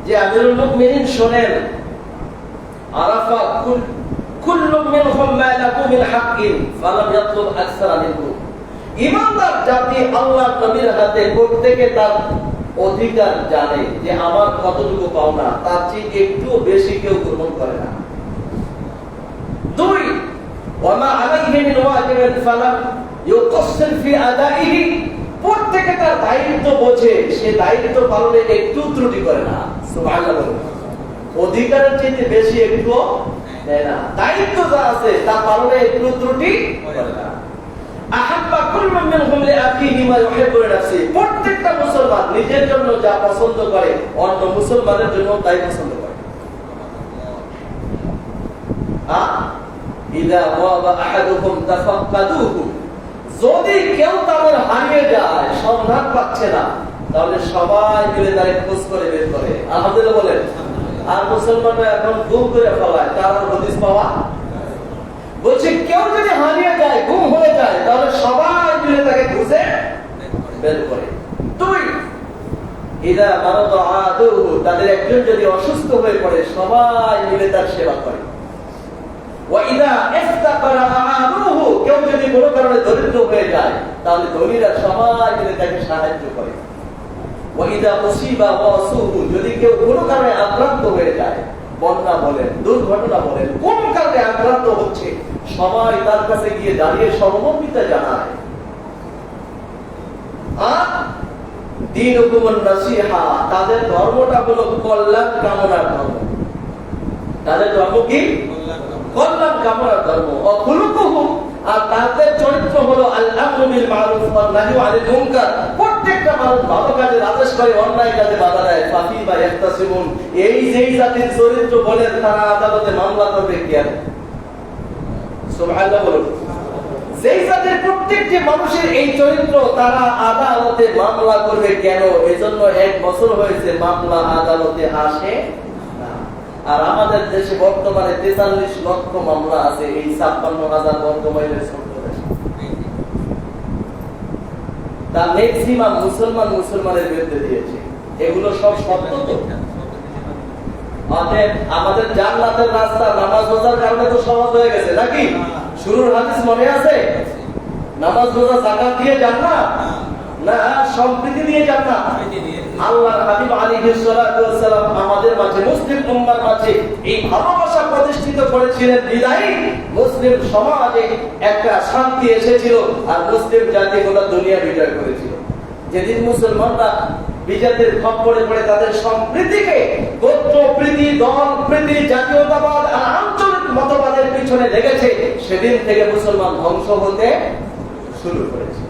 Speaker 1: যে আমিরুল মুমিনিন শোনেন, আরাফা কুল্লু মিনহুম মা লাহু মিন হাক্কিন ফালাম ইয়াতলুব আকসারা মিনহু। ঈমানদার জাতি আল্লাহর নবীর হাতে প্রত্যেকে তার অধিকার জানে যে আমার কতটুকু পাওনা, তার চেয়ে একটু বেশি কেউ গ্রহণ করে না। দুই, ওয়ামা আলাইহি মিন ওয়াজিবিন ফালাম ইউকাসসির ফি আদাইহি, প্রত্যেকে তার দায়িত্ব বোঝে, সে দায়িত্ব পালনে একটু ত্রুটি করে না। সুবহানাল্লাহ। অধিকারের চেয়ে বেশি একটু দেয় না, দায়িত্ব যা আছে তা পালনে একটু ত্রুটি করে না। আহাব্বা কুল্লু মিনহুম লিআখিহি মা ইউহিব্বু লিনাফসিহি, প্রত্যেকটা মুসলমান নিজের জন্য যা পছন্দ করে অন্য মুসলমানের জন্য তাই পছন্দ করে। ইযা ওয়াবা আহাদুহুম তাফাক্কাদুহু, যদি কেউ তাদের হারিয়ে যায়, সন্ধান পাচ্ছে না, তাহলে সবাই মিলে তারে খোঁজ করে বের করে। আলহামদুলিল্লাহ বলেন। আর মুসলমানরা এখন গুম করে ফেলায়, তার হদিস পাওয়া। বলছে কেউ যদি হারিয়ে যায়, গুম হয়ে যায়, তাহলে সবাই মিলে তাকে খুঁজে বের করে। দুই, ইদা মারাদা আদুহু, তাদের একজন যদি অসুস্থ হয়ে পড়ে, সবাই মিলে তার সেবা করে। ওয়া ইদা ইফতাকারা আ'ানুহু, কেউ যদি কোনো কারণে দরিদ্র হয়ে যায়, তাহলে ধনীরা সবাই মিলে তাকে সাহায্য করে। ওয়া ইদা উসিবা ওয়াসুহু, যদি কেউ কোনো কারণে আক্রান্ত হয়ে যায়, বন্যা বলেন, দুর্ঘটনা বলেন, কোন কারণে আক্রান্ত হচ্ছে, সবাই তার কাছে গিয়ে দাঁড়িয়ে সহমর্মিতা জানায়। আর দীনুকুমুন নাসিহা, তাদের ধর্মটা হলো কল্যাণ কামনার ধর্ম। তাদের ধর্ম কি? কল্যাণ কামনার ধর্ম। অখুলুকুহুম আর তাদের চরিত্র হলো আল আমরু বিল মারুফ ওয়ান নাহয়ু আনিল মুনকার। প্রত্যেকটা মানুষ ভালো কাজের আদেশ করে, অন্যায় কাজে বাধা দেয়। ফাফি বা ইয়াহতাসিবুন, এই যেই জাতির চরিত্র বলে তারা আদালতে মামলা করবে কেন? সুবহানাল্লাহ বলুন। যেই জাতির প্রত্যেকটি মানুষের এই চরিত্র, তারা আদালতে মামলা করবে কেন? এজন্য 1 বছর হয়েছে মামলা আদালতে আসে না। আর আমাদের দেশে বর্তমানে 43 লক্ষ মামলা আছে এই 56,000 বর্গ মাইলের ছোট্ট দেশে। তা ম্যাক্সিমাম মুসলমানের বিরুদ্ধে দিয়েছে। এগুলো সব সত্য তো? আমাদের জান্নাতের রাস্তা নামাজ রোজার কারণে তো সহজ হয়ে গেছে নাকি? শুরুর হাদিস মনে আছে? নামাজ রোজা যাকাত দিয়ে জান্নাত না সম্প্রীতি দিয়ে জান্নাত। আল্লাহর হাবিব আলাইহিস সালাতু ওয়াস সালাম আমাদের মাঝে, মুসলিম উম্মার মাঝে এই ভালোবাসা প্রতিষ্ঠিত করেছিলেন বিদায়ী মুসলিম সমাজে একটা শান্তি এসেছিল, আর মুসলিম জাতি গোটা দুনিয়া বিজয় করেছিল। যেদিন মুসলমানরা বিজাতির খপ্পরে পড়ে তাদের সম্প্রীতিকে গোত্র প্রীতি, দল প্রীতি, জাতীয়তাবাদ আর আঞ্চলিক মতবাদের পিছনে লেগেছে, সেদিন থেকে মুসলমান ধ্বংস হতে শুরু করেছে।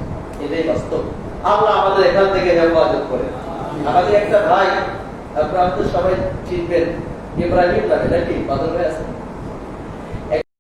Speaker 1: এটাই বাস্তব। আল্লাহ আমাদের এখান থেকে হেফাজত করে। আমাদের একটা ভাই, আপনারা তো সবাই চিনবেন, ইব্রাহিম নামে নাকি? বাদল ভাই আছে?